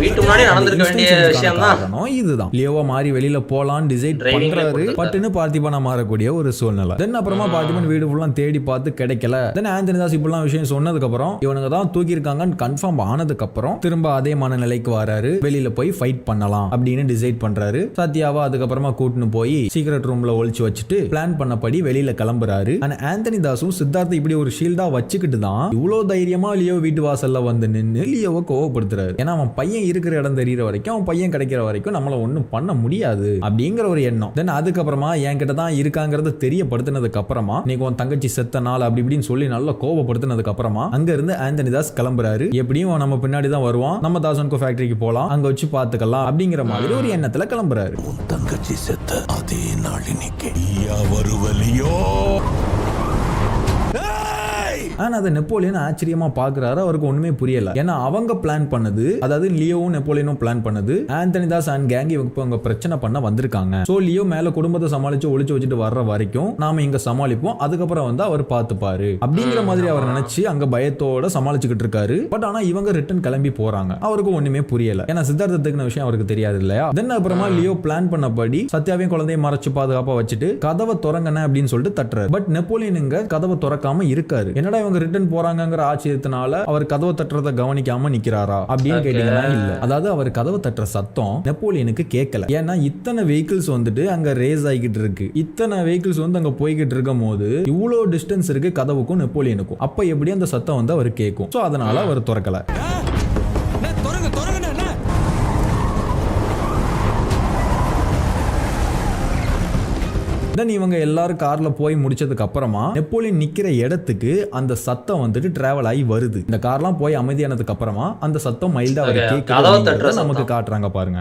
வீட்டு முன்னாடி நடந்திருக்க வேண்டிய விஷயம் தான் இதுதான். லியோவா மாறி வெளியில போலாம் டிசைட் பண்றாரு. பட்டுன்னு பார்த்திபனா மாறக்கூடிய ஒரு சூழ்நிலை. தென் அப்புறமா பார்த்திபன் வீடு ஃபுல்லா தேடி பார்த்து கிடைக்கல. தென் ஆந்தனி தாஸ் இப்பெல்லாம் விஷயம் சொன்னதுக்கு அப்புறம் இவனுங்க தான் தூக்கி இருக்காங்கன்னு கன்ஃபார்ம் ஆனதுக்கு அப்புறம் திரும்ப அதே மனநிலைக்கு வராரு. வெளியில போய் ஃபைட் பண்ணலாம் அப்படின்னு டிசைட் பண்றாரு. சத்யாவா அதுக்கப்புறமா கூட்டின்னு போய் சீக்ரெட் ரூம்ல ஒளிச்சு வச்சுட்டு பிளான் பண்ணபடி வெளியில கிளம்புறாரு. ஆனா ஆந்தனி தாஸும் சித்தார்த்த இப்படி ஒரு ஷீல்டா வச்சுக்கிட்டு தான் இவ்வளவு தைரியமா லியோ வீட்டு வாசல்ல வந்து நின்று லியோவை கோவப்படுத்துறாரு. ஏன்னா அவன் பையன் இருக்கிற இடம் தெரியற வரைக்கும், அவன் பையன் கிடைக்கிற வரைக்கும் நம்மள ஒண்ணும் பண்ண முடியாது அப்படிங்கிற ஒரு எண்ணம். தென் அதுக்கப்புறமா என்கிட்ட தான் இருக்காங்கிறத தெரியப்படுத்தினதுக்கு அப்புறமா நீங்க உன் தங்கச்சி செத்த நாள் அப்படி இப்படின்னு சொல்லி நல்லா கோவப்படுத்தினதுக்கு அப்புறமா அங்க இருந்து ஆந்தனி தாஸ் கிளம்புறாரு. எப்படியும் நம்ம பின்னாடி தான் வருவான், நம்ம தாசன்கோ ஃபேக்டரிக்கு போலாம், அங்க வச்சு பாத்துக்கலாம் அப்படிங்கிற மாதிரி ஒரு எண்ணத்துல கிளம்புறாரு. உன் தங்கச்சி செத்த அதே நாள் இன்னைக்கு வருவலியோ. ஆனா அதை நெப்போலியன் ஆச்சரியமா பாக்குறாரு. அவருக்கு ஒண்ணுமே புரியல. ஏன்னா அவங்க பிளான் பண்ணது, அதாவது லியோவும் நெப்போலியனும் பிளான் பண்ணது ஆந்தனி தாஸ் அண்ட் கேங் இவங்க பிரச்சனை பண்ண வந்திருக்காங்க. சோ லியோ மேல குடும்பத்தை சமாளிச்சு ஒளிச்சு வச்சுட்டு வர்ற வரைக்கும் நாம இங்க சமாளிப்போம், அதுக்கப்புறம் வந்து அவர் பாத்துப்பாரு அப்படிங்கிற மாதிரி அவர் நினைச்சு அங்க பயத்தோட சமாளிச்சுக்கிட்டு இருக்காரு. பட் ஆனா இவங்க ரிட்டர்ன் கிளம்பி போறாங்க. அவருக்கு ஒண்ணுமே புரியல. ஏன்னா சித்தார்த்தத்துக்கு விஷயம் அவருக்கு தெரியாது இல்லையா. தென் அப்புறமா லியோ பிளான் பண்ணபடி சத்யாவையும் குழந்தையும் மறைச்சு பாதுகாப்பா வச்சுட்டு கதவை திறங்கன அப்படின்னு சொல்லிட்டு தட்டுறாரு. பட் நெப்போலியன் இங்க கதவை திறக்காம இருக்காரு. என்னடா இவங்க ரிட்டர்ன் போறாங்கங்கிற ஆச்சரியத்தினால அவர் கதவை தட்டுறத கவனிக்காம நிக்கிறாரா அப்படின்னு கேட்டீங்கன்னா இல்ல. அதாவது அவர் கதவை தட்டுற சத்தம் நெப்போலியனுக்கு கேட்கல. ஏன்னா இத்தனை வெஹிக்கிள்ஸ் வந்துட்டு அங்க ரேஸ் ஆகிட்டு இருக்கு. இத்தனை வெஹிக்கிள்ஸ் வந்து அங்க போய்கிட்டு இருக்கும் போது இவ்வளவு டிஸ்டன்ஸ் இருக்கு கதவுக்கும் நெப்போலியனுக்கும். அப்ப எப்படி அந்த சத்தம் வந்து அவர் கேட்கும். சோ அதனால அவர் திறக்கல. தென் இவங்க எல்லாரும் கார்ல போய் முடிச்சதுக்கு அப்புறமா நெப்போலியன் நிக்கிற இடத்துக்கு அந்த சத்தம் வந்துட்டு டிராவல் ஆகி வருது. இந்த கார்லாம் போய் அமைதியானதுக்கு அப்புறமா அந்த சத்தம் மைல்டா அவர் கேட்குது. நமக்கு காட்டுறாங்க பாருங்க.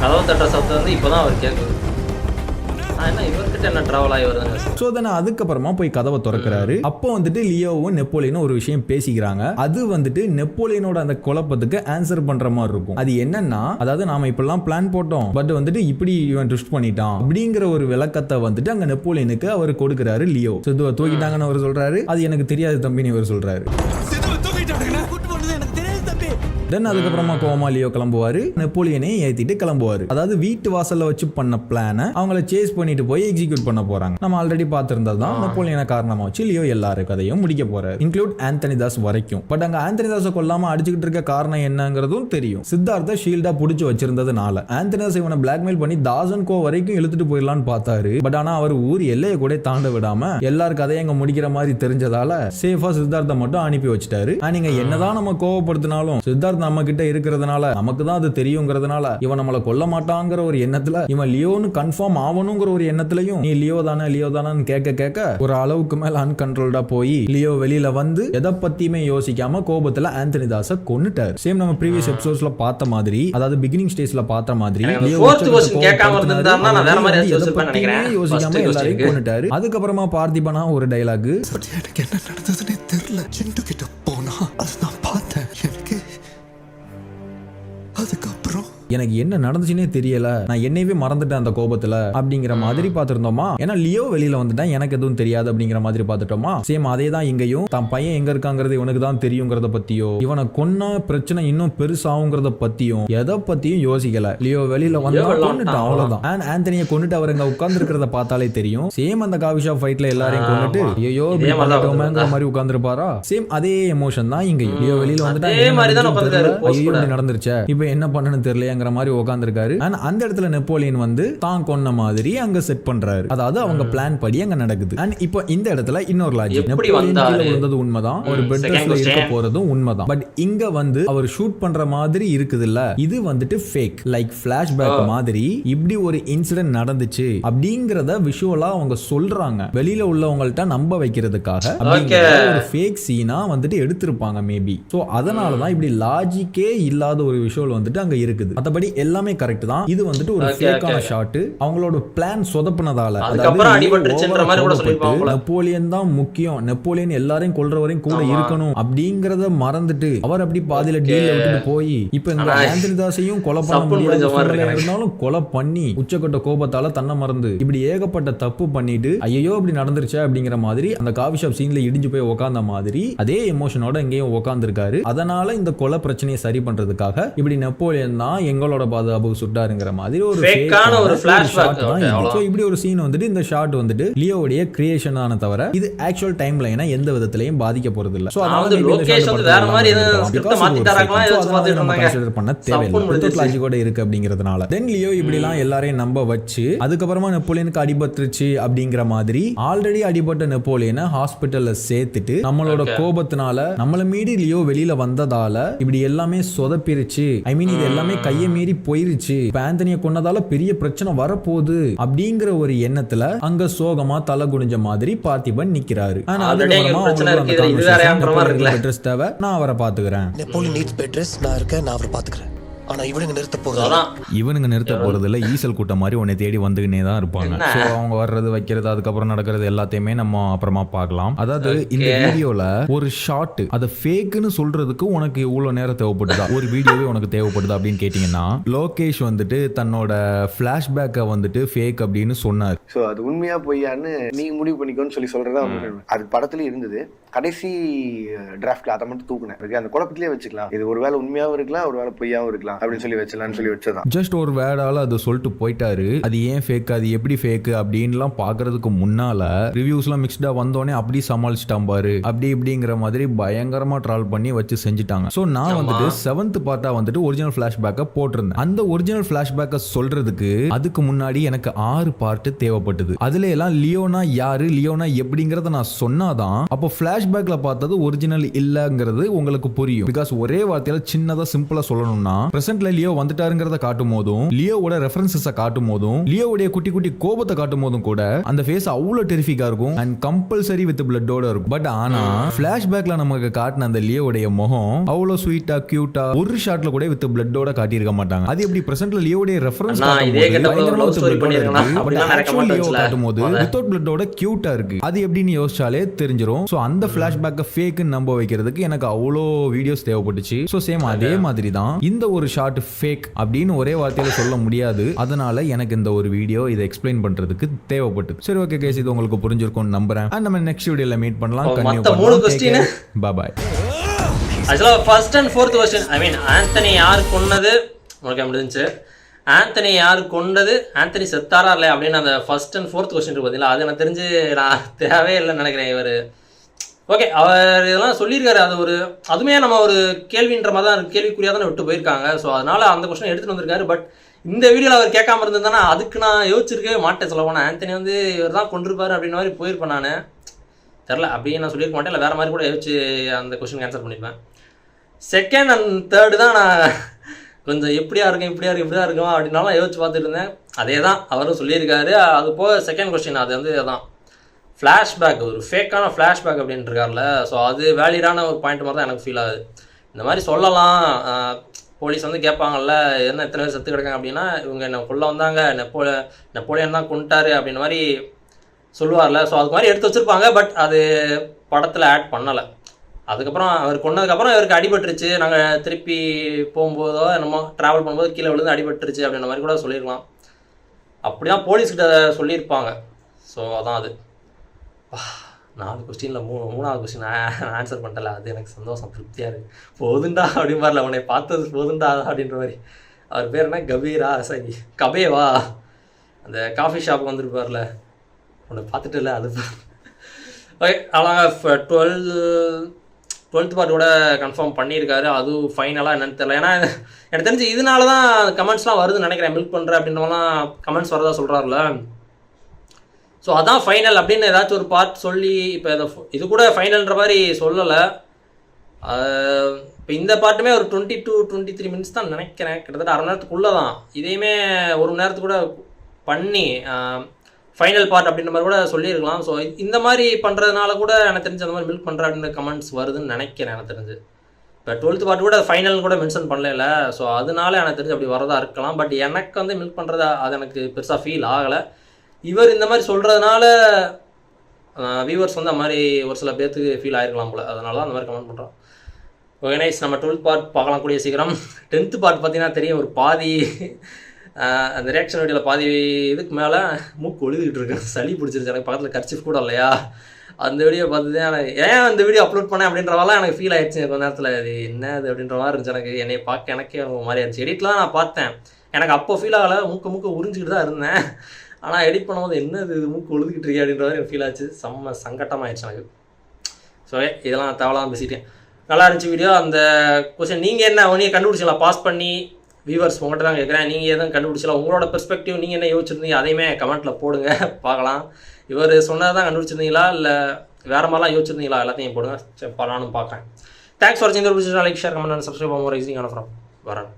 கதவு தட்டுற சத்தம் வந்து இப்பதான் அவர் கேட்குது. இவர்கிட்ட என்ன டிராவல் ஆகி வருதுங்க. சோ தென் அதுக்கப்புறமா போய் கதவை திறக்கிறாரு. அப்போ வந்துட்டு லியோவும் நெப்போலியனும் ஒரு விஷயம் பேசிக்கிறாங்க. அது வந்துட்டு நெப்போலியனோட அந்த குழப்பத்துக்கு ஆன்சர் பண்ற மாதிரி இருக்கும். அது என்னன்னா, அதாவது நாம இப்பெல்லாம் பிளான் போட்டோம், பட் வந்துட்டு இப்படி இவன் ட்விஸ்ட் பண்ணிட்டான் அப்படிங்கிற ஒரு விளக்கத்தை வந்துட்டு அங்க நெப்போலியனுக்கு அவர் கொடுக்கிறாரு லியோ. தூக்கிட்டாங்கன்னு அவர் சொல்றாரு. அது எனக்கு தெரியாது தம்பின்னு இவர் சொல்றாரு. தென் அதுக்கப்புறமா கோமா லியோ கிளம்புவாரு. நெப்போலியனே ஏத்திட்டு கிளம்புவாரு. அதாவது வீட்டு வாசல்ல வச்சு பண்ண பிளான அவங்கள சேஸ் பண்ணிட்டு போய் எக்ஸிக்யூட் பண்ண போறாங்க. நம்ம ஆல்ரெடி பார்த்திருந்ததுதான். நெப்போலியனை காரணமா வச்சு லியோ எல்லாரும் கதையும் முடிக்க போறாரு, இன்க்ளூட் ஆந்தனி தாஸ் வரைக்கும். பட் அங்க ஆந்தனி தாஸை கொல்லாம அடிச்சுக்கிட்டு இருக்க காரணம் என்னங்கிறதும் தெரியும். சித்தார்த்த ஷீல்டா புடிச்சு வச்சிருந்ததுனால ஆந்தனி தாஸ் இவனை பிளாக்மெயில் பண்ணி தாசன்கோ வரைக்கும் இழுத்துட்டு போயிடலான்னு பார்த்தாரு. பட் ஆனா அவர் ஊர் எல்லையை கூட தாண்ட விடாம எல்லாரும் கதையை அங்க முடிக்கிற மாதிரி தெரிஞ்சதால சேஃபா சித்தார்த்த மட்டும் அனுப்பி வச்சுட்டாரு. நீங்க என்னதான் நம்ம கோவப்படுத்தினாலும் சித்தார்த்த நம்ம கிட்ட இருக்கிறதுனால நமக்கு தான் அது தெரியுங்கிறதுனால இவன் நம்மளை கொல்ல மாட்டாங்கிற ஒரு எண்ணத்துல, இவன் லியோன்னு கன்ஃபார்ம் ஆகணுங்கிற ஒரு எண்ணத்திலையும் நீ லியோ தானே கேட்க ஒரு அளவுக்கு மேல அன்கண்ட்ரோல்டா போய் லியோ வெளியில வந்து எதை பத்தியுமே யோசிக்காம கோபத்துல ஆந்தனி தாஸை கொன்னுட்டாரு. சேம் நம்ம ப்ரீவியஸ் எபிசோட்ஸ்ல பார்த்த மாதிரி, அதாவது பிகினிங் ஸ்டேஜ்ல பார்த்த மாதிரி யோசிக்காம எல்லாரையும் கொன்னுட்டாரு. அதுக்கப்புறமா பார்த்திபனா ஒரு டைலாக், எனக்கு என்ன நடந்ததுன்னே தெரியல. சிண்டு கிட்ட போனா அது நான் பார்த்தேன். அதுக்கப்புறம் எனக்கு என்ன நடந்துச்சுன்னே தெரியல, நான் என்னையவே மறந்துட்டேன் அந்த கோபத்துல அப்படிங்கிற மாதிரி பார்த்திருந்தோமா. ஏன்னா லியோ வெளியில வந்துட்டான், எனக்கு எதுவும் தெரியாது அப்படிங்கிற மாதிரி பார்த்துட்டோமா. சேம் அதே தான் இங்கேயும். தான் பையன் எங்க இருக்காங்கிறது இவனுக்கு தான் தெரியுங்கிறத பத்தியோ, இவனை கொன்னா பிரச்சனை இன்னும் பெருசாகுங்கிறத பத்தியும் எதை பத்தியும் யோசிக்கல. லியோ வெளியில வந்தா கொன்னுட்டான், அவ்வளவுதான். ஆந்தனியை கொன்னுட்டு அவர் அங்க உட்கார்ந்து இருக்கிறத பார்த்தாலே தெரியும். சேம் அந்த காஃபி ஷாப் ஃபைட்ல எல்லாரையும் கொன்னுட்டு ஐயோ பண்ணிட்டோமேங்கிற மாதிரி உட்கார்ந்துருப்பாரா. சேம் அதே எமோஷன் தான் இங்கேயும். லியோ வெளியில வந்துட்டா ஐயோ நடந்துருச்சே, இப்ப என்ன பண்ணனு தெரியல, கொன்னுட்டேங்கிற மாதிரி உட்காந்துருக்காரு. அண்ட் அந்த இடத்துல நெப்போலியன் வந்து தான் கொன்ன மாதிரி அங்க செட் பண்றாரு. அதாவது அவங்க பிளான் படி அங்க நடக்குது. அண்ட் இப்போ இந்த இடத்துல இன்னொரு லாஜிக், நெப்போலியன் கீழ விழுந்தது உண்மைதான், ஒரு பெட் ரெஸ்ட்ல இருக்க போறதும் உண்மைதான். பட் இங்க வந்து அவர் ஷூட் பண்ற மாதிரி இருக்குது இல்ல, இது வந்துட்டு ஃபேக், லைக் ஃபிளாஷ்பேக் மாதிரி இப்படி ஒரு இன்சிடென்ட் நடந்துச்சு அப்படிங்கறத விஷுவலா அவங்க சொல்றாங்க, வெளியில உள்ளவங்கள்ட்ட நம்ப வைக்கிறதுக்காக. ஒரு ஃபேக் சீனா வந்துட்டு எடுத்திருப்பாங்க மேபி. சோ அதனால தான் இப்படி லாஜிக்கே இல்லாத ஒரு விஷுவல் வந்துட்டு அங்க இருக்குது. மத்தபடி எல்லாமே கரெக்ட் தான். இது வந்துட்டு ஒரு ஃபேக்கான ஷாட், அவங்களோட பிளான் சொதப்புனதால. அதுக்கப்புறம் அடிபட்டுச்சுன்ற மாதிரி கூட சொல்லிருப்பாங்க. நெப்போலியன் தான் முக்கியம், நெப்போலியன் எல்லாரையும் கொல்றவரையும் கூட இருக்கணும் அப்படிங்கறத மறந்துட்டு அவர் அப்படி பாதியில டீல்ல விட்டுட்டு போய் இப்ப இந்த ஆந்தனி தாஸையும் கொலை பண்ண முடியாத இருந்தாலும் கொலை பண்ணி உச்சக்கட்ட கோபத்தால தன்னை மறந்து இப்படி ஏகப்பட்ட தப்பு பண்ணிட்டு ஐயோ இப்படி நடந்துருச்சு அப்படிங்கிற மாதிரி அந்த காஃபி ஷாப் சீன்ல இடிஞ்சு போய் உட்கார்ந்த மாதிரி அதே எமோஷனோட எங்கேயும் உட்கார்ந்துருக்காரு. அதனால இந்த கொலை பிரச்சனையை சரி பண்றதுக்காக இப்படி நெப்போலியன் தான் எங்களோட பாதுகாப்பு சுட்டாருங்கிற மாதிரி ஒரு இப்படி ஒரு சீன் வந்துட்டு இந்த ஷாட் வந்துட்டு லியோவுடைய கிரியேஷன் ஆன தவிர இது ஆக்சுவல் டைம் லைனா எந்த விதத்திலையும் பாதிக்க போறது இல்ல. சோ அதனால வேற மாதிரி மாத்தி தரக்கலாம் பண்ண தேவையில்லை, லாஜிக்கோட இருக்கு அப்படிங்கிறதுனால. தென் லியோ இப்படிலாம் எல்லாரையும் நம்ப வச்சு அதுக்கப்புறமா நெப்போலியனுக்கு அடிபட்டுருச்சு அப்படிங்கிற மாதிரி ஆல்ரெடி அடிபட்ட நெப்போலியனை ஹாஸ்பிட்டல்ல சேர்த்துட்டு நம்மளோட கோபத்தினால நம்மள மீறி லியோ வெளியில வந்ததால இப்படி எல்லாமே சொதப்பிருச்சு, ஐ மீன் இது எல்லாமே கையை மீறி போயிருச்சு, ஆந்தனியை கொன்னதால பெரிய பிரச்சனை வரப்போகுது அப்படிங்கிற ஒரு எண்ணத்துல அங்க சோகமா தலை குனிஞ்ச மாதிரி பார்த்திபன் நிக்கிறாரு. நான் அவரை பாத்துக்கிறேன், நெப்போலியன் நீட்ஸ் பெட் ரெஸ்ட், நான் இருக்கேன், நான் அவரை பாத்துக்கிறேன். ஆனா இவனுங்க நிறுத்த போறது இல்ல, ஈசல் கூட்டம் மாதிரி உன்னை தேடி வந்துகினே தான் இருப்பாங்க. சோ அவங்க வர்றது வைக்கிறது அதுக்கப்புறம் நடக்கிறது எல்லாத்தையுமே நம்ம அப்புறமா பார்க்கலாம். அதாவது இந்த வீடியோல ஒரு ஷாட் அதை ஃபேக்னு சொல்றதுக்கு உனக்கு இவ்வளவு நேரம் தேவைப்படுதா, ஒரு வீடியோவே உனக்கு தேவைப்படுதா அப்படின்னு கேட்டீங்கன்னா, லோகேஷ் வந்துட்டு தன்னோட பிளாஷ்பேக்கை வந்துட்டு ஃபேக் அப்படின்னு சொன்னார். சோ அது உண்மையா பொய்யான்னு நீங்க முடிவு பண்ணிக்கோன்னு சொல்லி சொல்றதா அது படத்துல இருந்தது. கடைசி டிராஃப்ட்ல அதை மட்டும் தூக்குனேன், அந்த குழப்பத்திலேயே வச்சுக்கலாம், இது ஒருவேளை உண்மையாவும் இருக்கலாம் ஒருவேளை பொய்யாவும் இருக்கலாம் அப்படின்னு சொல்லி வச்சலாம்னு சொல்லி வச்சதான். ஜஸ்ட் ஒரு வேர்டால அது சொல்லிட்டு போயிட்டாரு. அது ஏன் ஃபேக், அது எப்படி ஃபேக் அப்படின்லாம் பாக்குறதுக்கு முன்னால ரிவ்யூஸ்லாம் மிக்ஸ்டா வந்தோடனே அப்படி சமாளிச்சுட்டான் பாரு அப்படி இப்படிங்கிற மாதிரி பயங்கரமா ட்ரால் பண்ணி வச்சு செஞ்சுட்டாங்க. ஸோ நான் வந்துட்டு 7th பார்ட்டா வந்துட்டு ஒரிஜினல் ஃபிளாஷ்பேக்கை போட்டிருந்தேன். அந்த ஒரிஜினல் ஃபிளாஷ்பேக்கை சொல்றதுக்கு அதுக்கு முன்னாடி எனக்கு 6 பார்ட் தேவைப்பட்டது. அதுல எல்லாம் லியோனா யாரு, லியோனா எப்படிங்கறத நான் சொன்னாதான் அப்போ ஃபிளாஷ்பேக்ல பார்த்தது ஒரிஜினல் இல்லங்கிறது உங்களுக்கு புரியும். பிகாஸ் ஒரே வார்த்தையில சின்னதா சிம்பிளா சொல்லணும்னா பிரசன்ட்ல லியோ வந்துட்டாருங்கிறத காட்டும் போதும், லியோவோட ரெஃபரன்சஸை காட்டும் போதும், லியோவுடைய குட்டி குட்டி கோபத்தை காட்டும் போதும் கூட அந்த ஃபேஸ் அவ்வளவு டெரிஃபிக்கா இருக்கும் அண்ட் கம்பல்சரி வித் பிளட்டோட இருக்கும். பட் ஆனா ஃபிளாஷ்பேக்ல நமக்கு காட்டின அந்த லியோவுடைய முகம் அவ்வளவு ஸ்வீட்டா கியூட்டா ஒரு ஷாட்ல கூட வித் பிளட்டோட காட்டியிருக்க மாட்டாங்க. அது எப்படி பிரசன்ட்ல லியோவுடைய ரெஃபரன்ஸ் காட்டும் போது வித்தவுட் பிளட்டோட கியூட்டா இருக்கு, அது எப்படின்னு யோசிச்சாலே தெரிஞ்சிடும். சோ அந்த ஃபிளாஷ்பேக்கை ஃபேக்னு நம்ப வைக்கிறதுக்கு எனக்கு அவ்வளோ வீடியோஸ் தேவைப்பட்டுச்சு. சோ சேம் அதே மாதிரி தான் இந்த ஒரு ஷாட் ஃபேக் அப்படின்னு ஒரே வார்த்தையில சொல்ல முடியாது. அதனால எனக்கு இந்த ஒரு வீடியோ இதை எக்ஸ்பிளைன் பண்றதுக்கு தேவைப்பட்டது. சரி ஓகே கைஸ், இது உங்களுக்கு புரிஞ்சிருக்கும்னு நம்புறேன். அண்ட் நம்ம நெக்ஸ்ட் வீடியோல மீட் பண்ணலாம். Bye bye. Actually first and fourth question, I mean Anthony யார் கொன்னது உங்களுக்கு முடிஞ்சுச்சு, ஆந்தனி யார் கொண்டது, ஆந்தனி செத்தாரா இல்லையா அப்படின்னு அந்த ஃபர்ஸ்ட் அண்ட் ஃபோர்த் क्वेश्चन இருக்கு பார்த்தீங்களா, அது எனக்கு தெரிஞ்சு நான் தேவையில்லைன்னு நினைக்கிறேன். இவர் ஓகே அவர் இதெல்லாம் சொல்லியிருக்காரு, அது ஒரு அதுவுமே நம்ம ஒரு கேள்வின்ற மாதிரி தான் கேள்விக்குறியாக தானே விட்டு போயிருக்காங்க. ஸோ அதனால அந்த கொஸ்டின் எடுத்துகிட்டு வந்திருக்காரு. பட் இந்த வீடியோவில் அவர் கேட்காம இருந்திருந்தானா அதுக்கு நான் யோசிச்சிருக்கவே மாட்டேன். சொல்ல போனால் ஆந்தனி வந்து இவர் தான் கொண்டிருப்பாரு அப்படின்ற மாதிரி போயிருப்பேன். நான் தெரில அப்படின்னு நான் சொல்லியிருக்க மாட்டேன், இல்லை வேறு மாதிரி கூட யோசிச்சு அந்த கொஸ்டின் ஆன்சர் பண்ணியிருப்பேன். செகண்ட் அண்ட் தேர்டு தான் நான் கொஞ்சம் எப்படியா இருக்கும் இப்படியா இருக்கும் அப்படின்னாலும் யோசிச்சு பார்த்துட்டு இருந்தேன். அதே தான் அவரும் சொல்லியிருக்காரு. அது போக செகண்ட் கொஸ்டின் அது வந்து அதான் ஃப்ளாஷ்பேக், ஒரு ஃபேக்கான ஃப்ளாஷ்பேக் அப்படின்ட்டு இருக்கார்ல. ஸோ அது வேலிடான ஒரு பாயிண்ட் மாதிரி தான் எனக்கு ஃபீல் ஆகுது. இந்த மாதிரி சொல்லலாம், போலீஸ் வந்து கேட்பாங்கல்ல என்ன எத்தனை பேர் செத்து கிடக்காங்க அப்படின்னா, இவங்க என்ன கொல்ல வந்தாங்க, நெப்போலியன் தான் கொண்டுட்டாரு அப்படின்ற மாதிரி சொல்லுவார்ல. ஸோ அது மாதிரி எடுத்து வச்சுருப்பாங்க. பட் அது படத்தில் ஆட் பண்ணலை. அதுக்கப்புறம் அவர் கொன்னதுக்கப்புறம் இவருக்கு அடிபட்டுருச்சு, நாங்கள் திருப்பி போகும்போதோ நம்ம ட்ராவல் பண்ணும்போது கீழே விழுந்து அடிபட்டுருச்சு அப்படின்ற மாதிரி கூட சொல்லியிருக்கலாம். அப்படி தான் போலீஸ்கிட்ட சொல்லியிருப்பாங்க. ஸோ அதான் அது 4 கொஸ்டினில் 3வது கொஸ்டின் ஆன்சர் பண்ணிட்டல, அது எனக்கு சந்தோஷம் திருப்தியாக இருக்குது. போதுண்டா அப்படின்னு பாருல, உன்னை பார்த்தது போதுண்டா அப்படின்ற மாதிரி. அவர் பேர் என்ன, கபீரா சரி கபேவா, அந்த காஃபி ஷாப்புக்கு வந்துருப்பார்ல, உன்னை பார்த்துட்டு இல்லை அது. ஓகே அதான் 12th பார்ட்டோட கன்ஃபார்ம் பண்ணியிருக்காரு. அது ஃபைனலாக என்னன்னு தெரியல. ஏன்னா எனக்கு தெரிஞ்சு இதனால தான் கமெண்ட்ஸ்லாம் வருதுன்னு நினைக்கிறேன். மில்க் பண்ணுற அப்படின்றவங்களாம் கமெண்ட்ஸ் வரதா சொல்கிறாருல. ஸோ அதான் ஃபைனல் அப்படின்னு ஏதாச்சும் ஒரு பார்ட் சொல்லி இப்போ இது கூட ஃபைனல்ன்ற மாதிரி சொல்லலை. இப்போ இந்த பார்ட்டுமே ஒரு 22-23 மினிட்ஸ் தான் நினைக்கிறேன். கிட்டத்தட்ட அரை நேரத்துக்குள்ளே தான். இதையுமே 1 மணி நேரத்துக்கு கூட பண்ணி ஃபைனல் பார்ட் அப்படின்ற மாதிரி கூட சொல்லியிருக்கலாம். ஸோ இந்த மாதிரி பண்ணுறதுனால கூட எனக்கு தெரிஞ்சு அந்த மாதிரி மில்க் பண்ணுற அப்படின்ற கமெண்ட்ஸ் வருதுன்னு நினைக்கிறேன். எனக்கு தெரிஞ்சு இப்போ 12th பார்ட் கூட ஃபைனல் கூட மென்ஷன் பண்ணல. ஸோ அதனால எனக்கு தெரிஞ்சு அப்படி வரதா இருக்கலாம். பட் எனக்கு வந்து மில்க் பண்ணுறது அது எனக்கு பெருசாக ஃபீல் ஆகலை. இவர் இந்த மாதிரி சொல்கிறதுனால வியூவர்ஸ் வந்து அந்த மாதிரி ஒரு சில பேர்த்துக்கு ஃபீல் ஆகிருக்கலாம் போல். அதனால தான் அந்த மாதிரி கமெண்ட் பண்ணுறோம். Okay nice. நம்ம 12th பார்ட் பார்க்கலாம் கூடிய சீக்கிரம். 10th பார்ட் பார்த்தீங்கன்னா தெரியும், ஒரு பாதி அந்த ரியாக்ஷன் வீடியோவில் பாதி இதுக்கு மேலே மூக்கு ஒழுதுகிட்டு இருக்கு, சளி பிடிச்சிருச்சு. எனக்கு பக்கத்தில் கர்ச்சிஃப் கூட இல்லையா, அந்த வீடியோ பார்த்துதான் எனக்கு ஏன் அந்த வீடியோ அப்லோட் பண்ணேன் அப்படின்றவாலாம் எனக்கு ஃபீல் ஆயிடுச்சு. கொஞ்ச நேரத்தில் அது என்ன அது அப்படின்ற மாதிரி இருந்துச்சு. எனக்கு என்னை பார்க்க எனக்கே மாதிரி ஆயிடுச்சு. எடிட்டில் தான் நான் பார்த்தேன், எனக்கு அப்போ ஃபீல் ஆகலை, மூக்க உறிஞ்சிக்கிட்டு தான் இருந்தேன். ஆனால் எடிட் பண்ணும்போது என்ன இது மூக்கு ஒழுதுகிட்டு இருக்கே அப்படின்ற மாதிரி எனக்கு ஃபீல் ஆச்சு. செம்ம சங்கட்டமாகிடுச்சு எனக்கு. ஸோ இதெல்லாம் தேவையில்லாம் பேசிட்டேன். நல்லா இருந்துச்சு வீடியோ. அந்த கொஸ்டின் நீங்கள் என்ன ஒன்றையே கண்டுபிடிச்சிங்களா பாஸ் பண்ணி? வியூவர்ஸ் உங்கள்கிட்ட தான் கேட்குறேன், நீங்கள் எதுவும் கண்டுபிடிச்சலாம்? உங்களோட பெர்ஸ்பெக்டிவ் நீங்கள் என்ன யோசிச்சிருந்தீங்க அதையுமே கமெண்ட்டில் போடுங்க பார்க்கலாம். இவர் சொன்னதை தான் கண்டுபிடிச்சிருந்தீங்களா இல்லை வேறு மாதிரிலாம் யோசிச்சிருந்தீங்களா? எல்லாத்தையும் போடுங்க. சரி நானும் பார்க்குறேன். தேங்க்ஸ் ஃபார் வாட்சிங். Like share comment and subscribe for more easing ஆன ஃப்ரம் வரேன்.